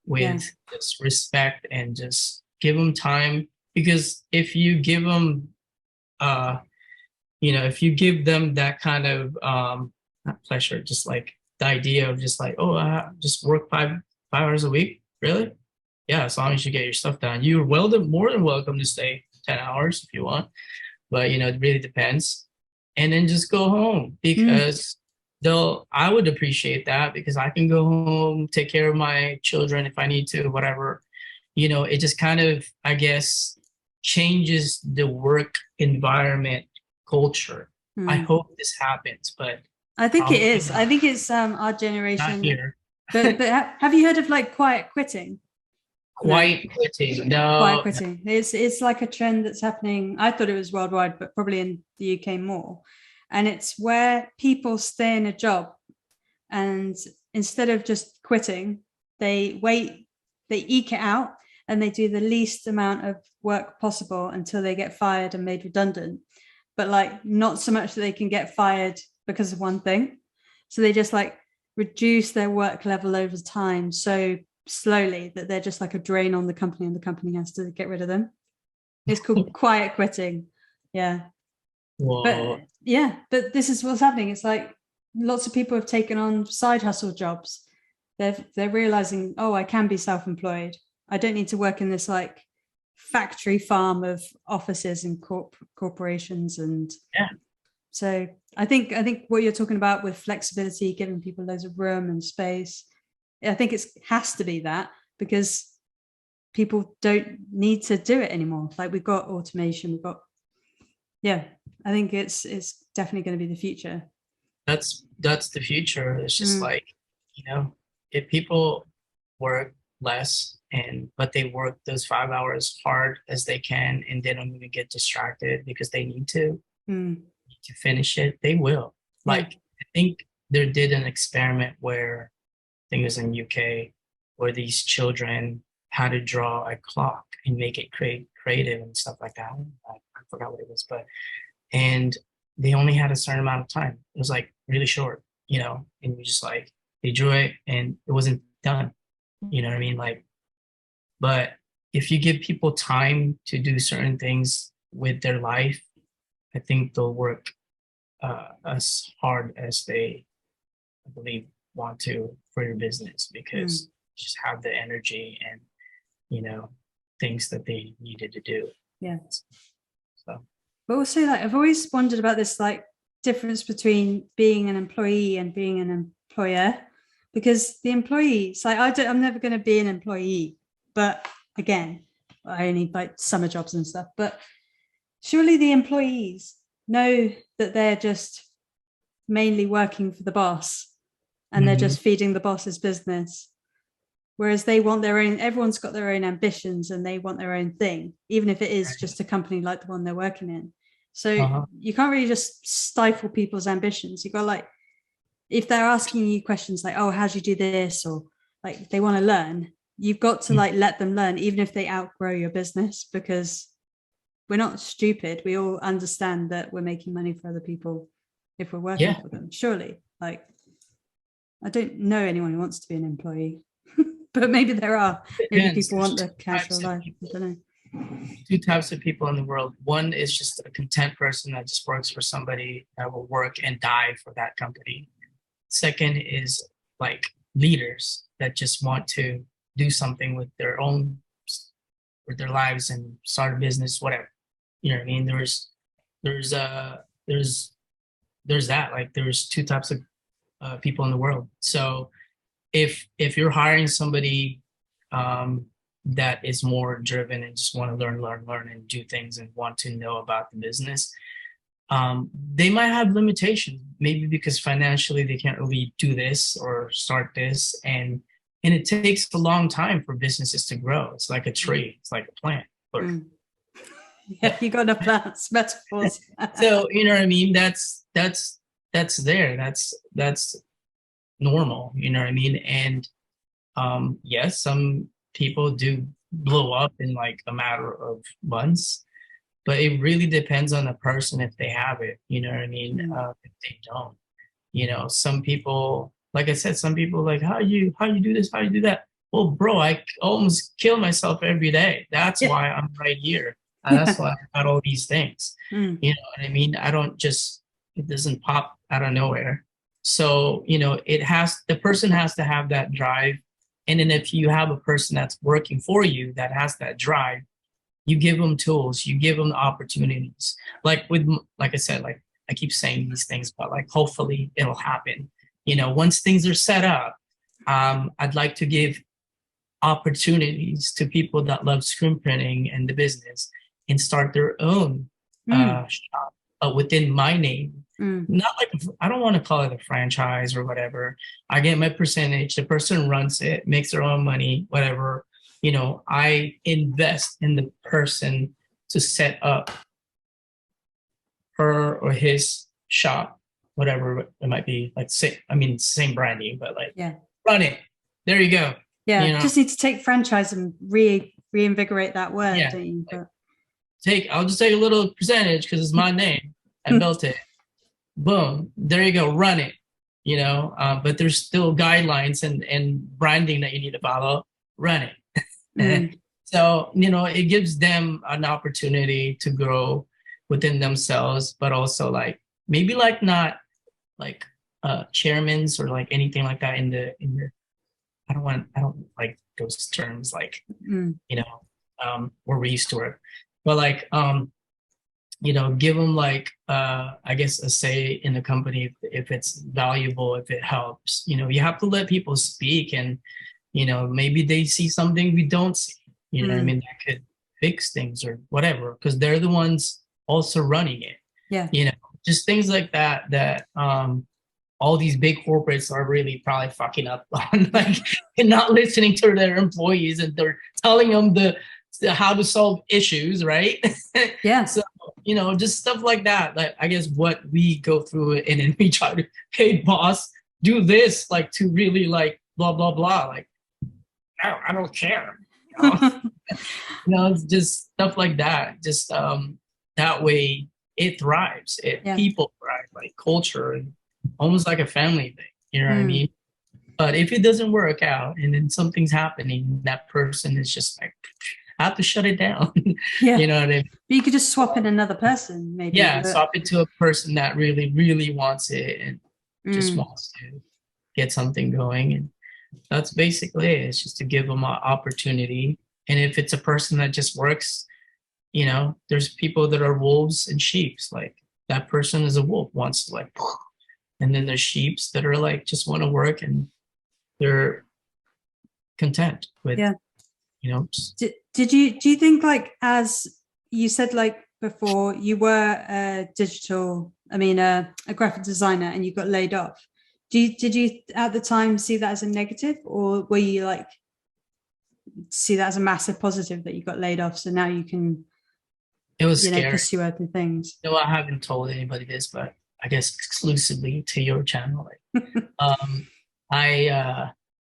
with just respect and just give them time. Because if you give them, if you give them that kind of not pleasure, just like the idea of just like, just work 5 hours a week, really? Yeah, as long as you get your stuff done, you're more than welcome to stay 10 hours if you want. But it really depends. And then just go home, because I would appreciate that, because I can go home, take care of my children if I need to, whatever. It just kind of, I guess, changes the work environment culture. I hope this happens, but I think it is. I think it's our generation. Not here. but have you heard of like quiet quitting? Quiet quitting. No. Quiet quitting. It's like a trend that's happening. I thought it was worldwide, but probably in the UK more. And it's where people stay in a job, and instead of just quitting, they wait, they eke it out, and they do the least amount of work possible until they get fired and made redundant. But like not so much that they can get fired because of one thing. So they just like reduce their work level over time so slowly that they're just like a drain on the company, and the company has to get rid of them. It's called quiet quitting. Yeah. Whoa. But this is what's happening. It's like lots of people have taken on side hustle jobs. They're realizing, I can be self-employed. I don't need to work in this like factory farm of offices and corporations. And so I think what you're talking about with flexibility, giving people loads of room and space, I think it has to be that, because people don't need to do it anymore. Like we've got automation, I think it's definitely going to be the future. That's the future. It's just like, if people work less but they work those 5 hours hard as they can, and they don't even get distracted because they need to finish it, they will. Like, I think there did an experiment where, I think it was in UK, where these children had to draw a clock and make it creative and stuff like that. I forgot what it was, and they only had a certain amount of time. It was like really short, and you just like, they drew it and it wasn't done. You know what I mean? Like, but if you give people time to do certain things with their life, I think they'll work as hard as they, I believe, want to for your business, because you just have the energy and, things that they needed to do. Yeah. So. But also, like, I've always wondered about this, like, difference between being an employee and being an employer, because the employees, like, I'm never going to be an employee, but again, I only like summer jobs and stuff, but surely the employees know that they're just mainly working for the boss, and they're just feeding the boss's business. Whereas they want their own, everyone's got their own ambitions and they want their own thing, even if it is just a company like the one they're working in. So you can't really just stifle people's ambitions. You got, like, if they're asking you questions like, how do you do this? Or like they want to learn, you've got to like let them learn, even if they outgrow your business, because we're not stupid. We all understand that we're making money for other people if we're working for them. Surely, like, I don't know anyone who wants to be an employee. But maybe there are. Maybe people want the casual life. I don't know. two types of people in the world. One is just a content person that just works for somebody that will work and die for that company. Second is like leaders that just want to do something with their own, with their lives and start a business, whatever. You know what I mean? There's that, like there's two types of people in the world. So if you're hiring somebody that is more driven and just want to learn and do things and want to know about the business, they might have limitations, maybe because financially they can't really do this or start this, and it takes a long time for businesses to grow. It's like a tree, it's like a plant. Yeah, you got to plants, metaphors. So you know what I mean? That's there. That's normal. You know what I mean? And yes, some people do blow up in like a matter of months, but it really depends on the person if they have it. You know what I mean? If they don't, you know, some people, like I said, some people like, how you do this, how you do that. Well, bro, I almost kill myself every day. That's why I'm right here. And that's why I got all these things. You know what I mean? It doesn't pop out of nowhere. So, you know, the person has to have that drive. And then if you have a person that's working for you that has that drive, you give them tools, you give them opportunities. Like I said, like I keep saying these things, but like hopefully it'll happen. You know, once things are set up, I'd like to give opportunities to people that love screen printing and the business and start their own shop within my name. Not like, I don't want to call it a franchise or whatever. I get my percentage, the person runs it, makes their own money, whatever. You know, I invest in the person to set up her or his shop, whatever it might be. Like, same branding, but like, run it. There you go. Yeah, you know? Just need to take franchise and reinvigorate that word, don't you? But I'll just take a little percentage because it's my name. I built it. Boom. There you go. Run it. You know, but there's still guidelines and branding that you need to follow. Run it. So, you know, it gives them an opportunity to grow within themselves, but also like maybe like not like chairmans or like anything like that in the I don't like those terms, like you know, where we used to work. But like you know, give them like I guess a say in the company if it's valuable, if it helps. You know, you have to let people speak, and you know, maybe they see something we don't see. You know what I mean? That could fix things or whatever, because they're the ones also running it. Yeah. You know, just things like that all these big corporates are really probably fucking up on, like, and not listening to their employees, and they're telling them how to solve issues, right? Yeah. So, you know, just stuff like that. Like, I guess what we go through, and then we try to, hey, boss, do this, like, to really, like, blah, blah, blah. Like, no, I don't care. You know? You know, it's just stuff like that. Just that way it thrives. People thrive, like culture, and almost like a family thing. You know what I mean? But if it doesn't work out and then something's happening, that person is just like, I have to shut it down. Yeah. You know what I mean? But you could just swap in another person, maybe. Yeah, swap it to a person that really, really wants it and just wants to get something going. And that's basically it. It's just to give them an opportunity. And if it's a person that just works, you know, there's people that are wolves and sheeps. Like, that person is a wolf, wants to, like, and then there's sheeps that are like, just want to work and they're content with, you know. Do you think, like, as you said, like before, you were a graphic designer and you got laid off. Did you at the time see that as a negative, or were you like see that as a massive positive that you got laid off, so now you can scary. Pursue other things? No, I haven't told anybody this, but I guess exclusively to your channel. Like,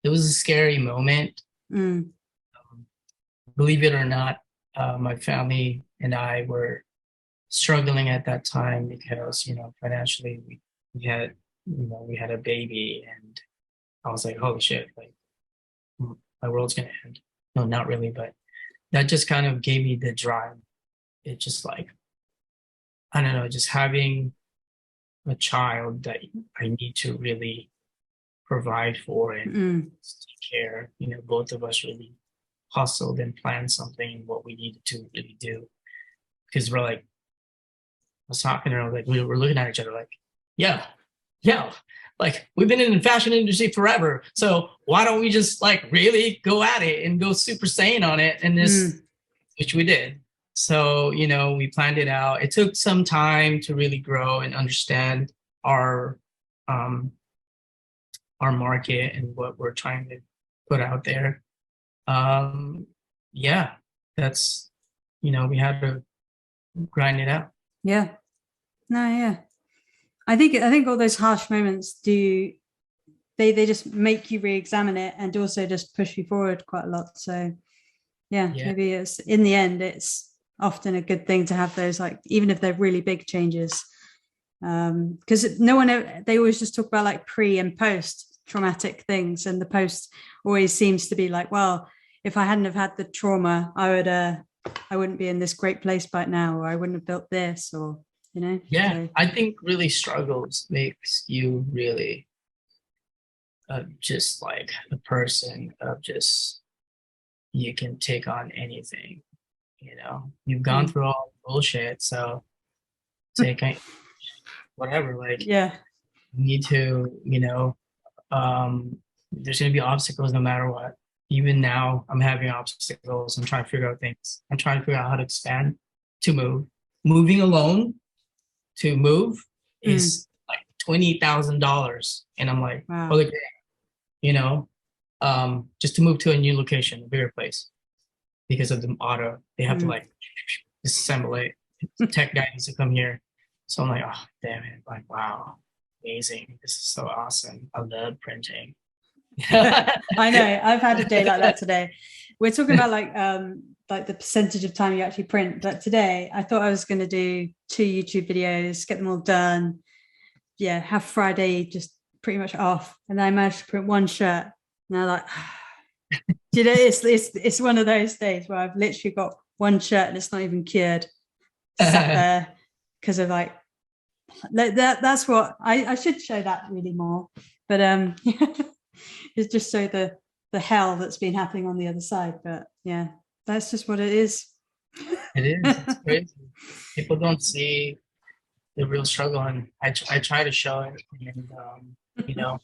it was a scary moment. Believe it or not, my family and I were struggling at that time because, you know, financially we had a baby, and I was like, holy shit, like my world's gonna end. No, not really, but that just kind of gave me the drive. It just like, I don't know, just having a child that I need to really provide for and take care. You know, both of us really hustled and planned something what we needed to really do, because we're like, I was talking to her, like we were looking at each other like, yeah, like we've been in the fashion industry forever, so why don't we just like really go at it and go super sane on it, and this, which we did. So, you know, we planned it out. It took some time to really grow and understand our market and what we're trying to put out there. Yeah, that's, you know, we had to grind it out. Yeah. No, yeah. I think all those harsh moments they just make you re-examine it and also just push you forward quite a lot. So yeah, maybe it's, in the end, it's often a good thing to have those, like, even if they're really big changes, because they always just talk about like pre and post traumatic things, and the post always seems to be like, well, if I hadn't have had the trauma, I wouldn't be in this great place right now, or I wouldn't have built this, or, you know. Yeah, so. I think really struggles makes you really just like a person of just, you can take on anything, you know. You've gone through all the bullshit, so take whatever, like, Yeah, you need to, you know, there's going to be obstacles no matter what. Even now I'm having obstacles. I'm trying to figure out things. I'm trying to figure out how to expand, to move. Moving alone to move is like $20,000, and I'm like, wow. holy crap, you know, just to move to a new location, a bigger place, because of the auto, they have to like disassemble it. The tech guy needs to come here, so I'm like, oh damn it, like, wow, amazing, this is so awesome. I love printing. I know, I've had a day like that today. We're talking about like the percentage of time you actually print, but today I thought I was going to do 2 YouTube videos, get them all done, have Friday just pretty much off, and then I managed to print 1 shirt, and I'm like, you know, it's one of those days where I've literally got 1 shirt and it's not even cured, sat there, because of like that's what I should show that really more, but it's just so the hell that's been happening on the other side. But yeah, that's just what it is. It is. It's crazy. People don't see the real struggle, and I try to show it. And you know,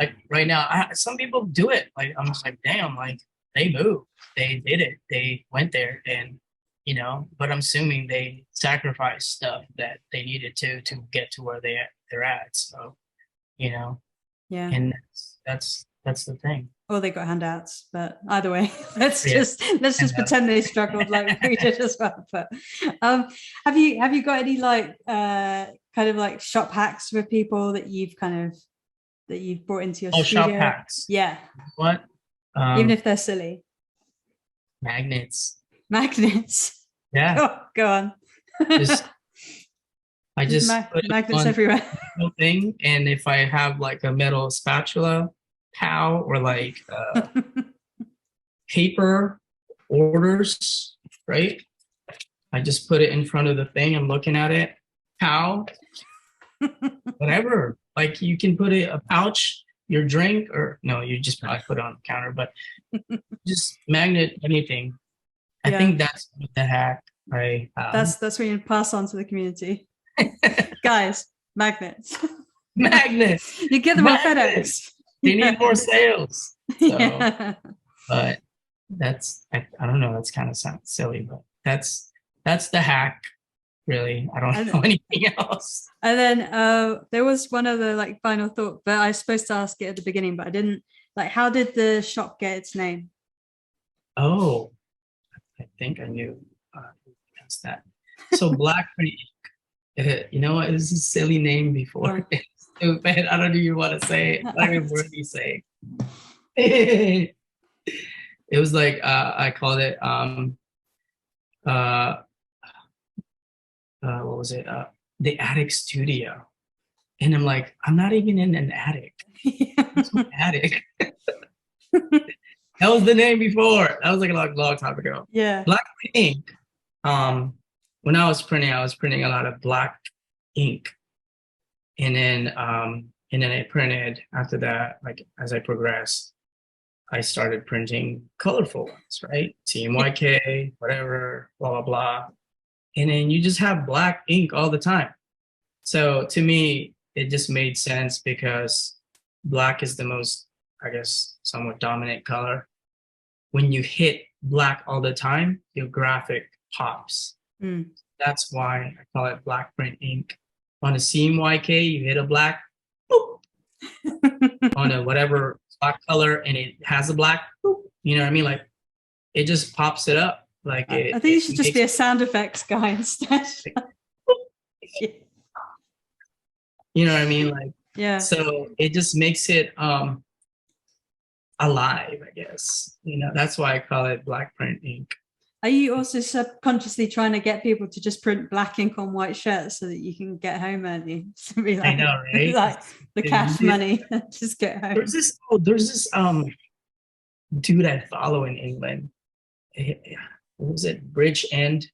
like right now, some people do it. Like I'm just like, damn, like they moved, they did it, they went there, and you know. But I'm assuming they sacrificed stuff that they needed to get to where they're at. So, you know, yeah, and that's the thing. Or they got handouts, but either way, let's just pretend they struggled like we did as well. But have you got any like kind of like shop hacks for people that you've brought into your studio? Shop hacks. Yeah. What? Even if they're silly. Magnets. Yeah. Oh, go on. I just put magnets everywhere. Thing, and if I have like a metal spatula, POW, or like paper orders, right? I just put it in front of the thing. I'm looking at it. POW, whatever. Like you can put it a pouch, your drink, or no, you just probably put it on the counter, but just magnet anything. I think that's the hack. Right. That's what you pass on to the community. Guys, magnets. Magnets. You get them on FedEx. They need more sales. So, but that's, I don't know, that's kind of sounds silly, but that's the hack, really. I don't know anything else. And then there was one other like final thought, but I was supposed to ask it at the beginning, but I didn't. Like, how did the shop get its name? Oh, I think I knew that's that. So Black Print, you know what? This is a silly name before. It's stupid. I don't even want to say it. I don't even worthy say it. It was like I called it what was it? The Attic Studio. And I'm like, I'm not even in an attic. There's no attic. That was the name before. That was like a long time ago. Yeah. Black ink. When I was printing a lot of black ink, and then I printed after that. Like as I progressed, I started printing colorful ones, right? CMYK, whatever, blah blah blah, and then you just have black ink all the time. So to me, it just made sense because black is the most, I guess, somewhat dominant color. When you hit black all the time, your graphic pops. Mm. That's why I call it black print ink. On a CMYK, you hit a black, boop. On a whatever black color, and it has a black, boop. You know what I mean? Like it just pops it up. Like I think you should just be a sound effects guy instead. You know what I mean? Like, yeah. So it just makes it alive, I guess. You know, that's why I call it black print ink. Are you also subconsciously trying to get people to just print black ink on white shirts so that you can get home early? Like, I know, right? Like the cash money, just get home. There's this dude I follow in England. What was it? Bridge End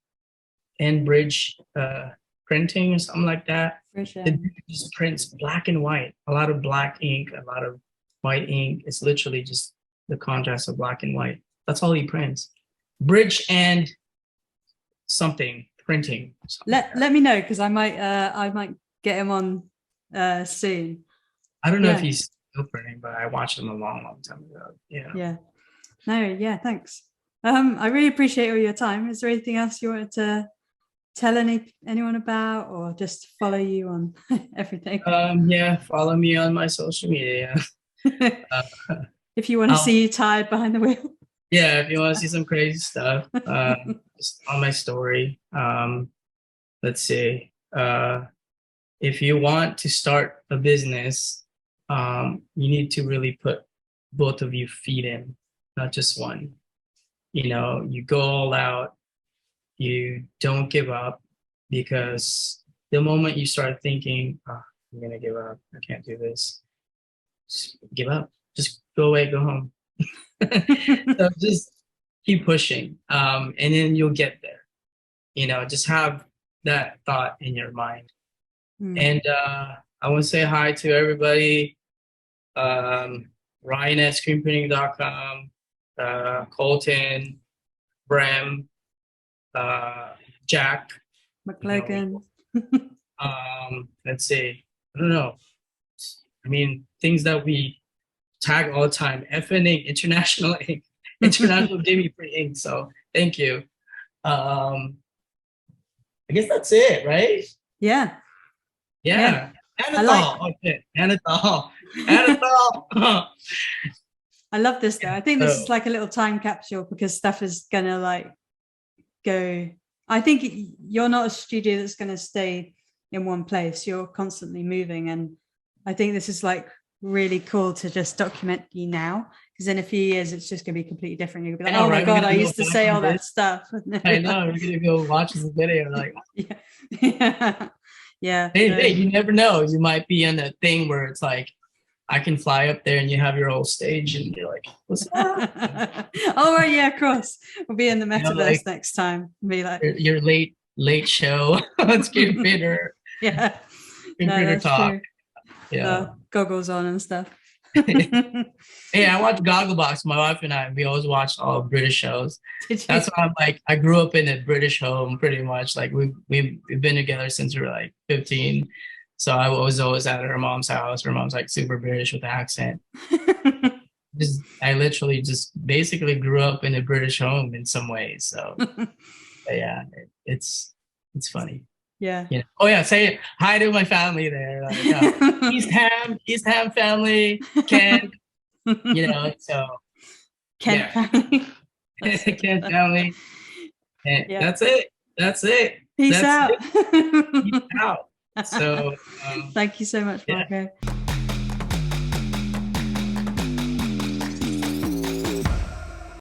Bridge printing or something like that. The dude just prints black and white, a lot of black ink, a lot of white ink. It's literally just the contrast of black and white. That's all he prints. Bridge and something printing. Let me know, because I might get him on soon. I don't know if he's still printing, but I watched him a long time ago. Yeah. No, thanks. I really appreciate all your time. Is there anything else you wanted to tell anyone about, or just follow you on everything? Follow me on my social media. If you want to see you tired behind the wheel. Yeah, if you want to see some crazy stuff, just on my story. Let's see. If you want to start a business, you need to really put both of your feet in, not just one. You know, you go all out. You don't give up, because the moment you start thinking, I'm going to give up, I can't do this, just give up. Just go away, go home. So just keep pushing, and then you'll get there. You know, just have that thought in your mind. And I want to say hi to everybody. Ryan at screenprinting.com, Colton, Bram, Jack, McLogan. Let's see. I don't know. I mean, things that we tag all the time. FNing, International Ink, International Jimmy Free Ink. So thank you. I guess that's it, right? Yeah. Annettte Co. I love this though. I think this is like a little time capsule, because stuff is gonna like go. I think you're not a studio that's gonna stay in one place. You're constantly moving, and I think this is like really cool to just document you now, because in a few years it's just gonna be completely different. You'll be like, my God, I used to say all that stuff. I know, we're gonna go watch this video like Hey, you never know. You might be in a thing where it's like, I can fly up there and you have your whole stage and you're like, what's that? Oh right, of course. We'll be in the metaverse next time. Be like your late show on Screen Printer. Yeah. Screen Printer Talk. True. Yeah. Goggles on and stuff. Hey, I watch Gogglebox. My wife and I, we always watch all British shows. That's why I'm like, I grew up in a British home pretty much. Like we've been together since we were like 15. So I was always at her mom's house. Her mom's like super British with an accent. I literally just basically grew up in a British home in some ways. So yeah, it's funny. Yeah. You know? Oh yeah, say hi to my family there. Like, East Ham family, Kent. You know, so Kent family. Kent family. And that's it. Peace out. Peace out. So thank you so much, Marco.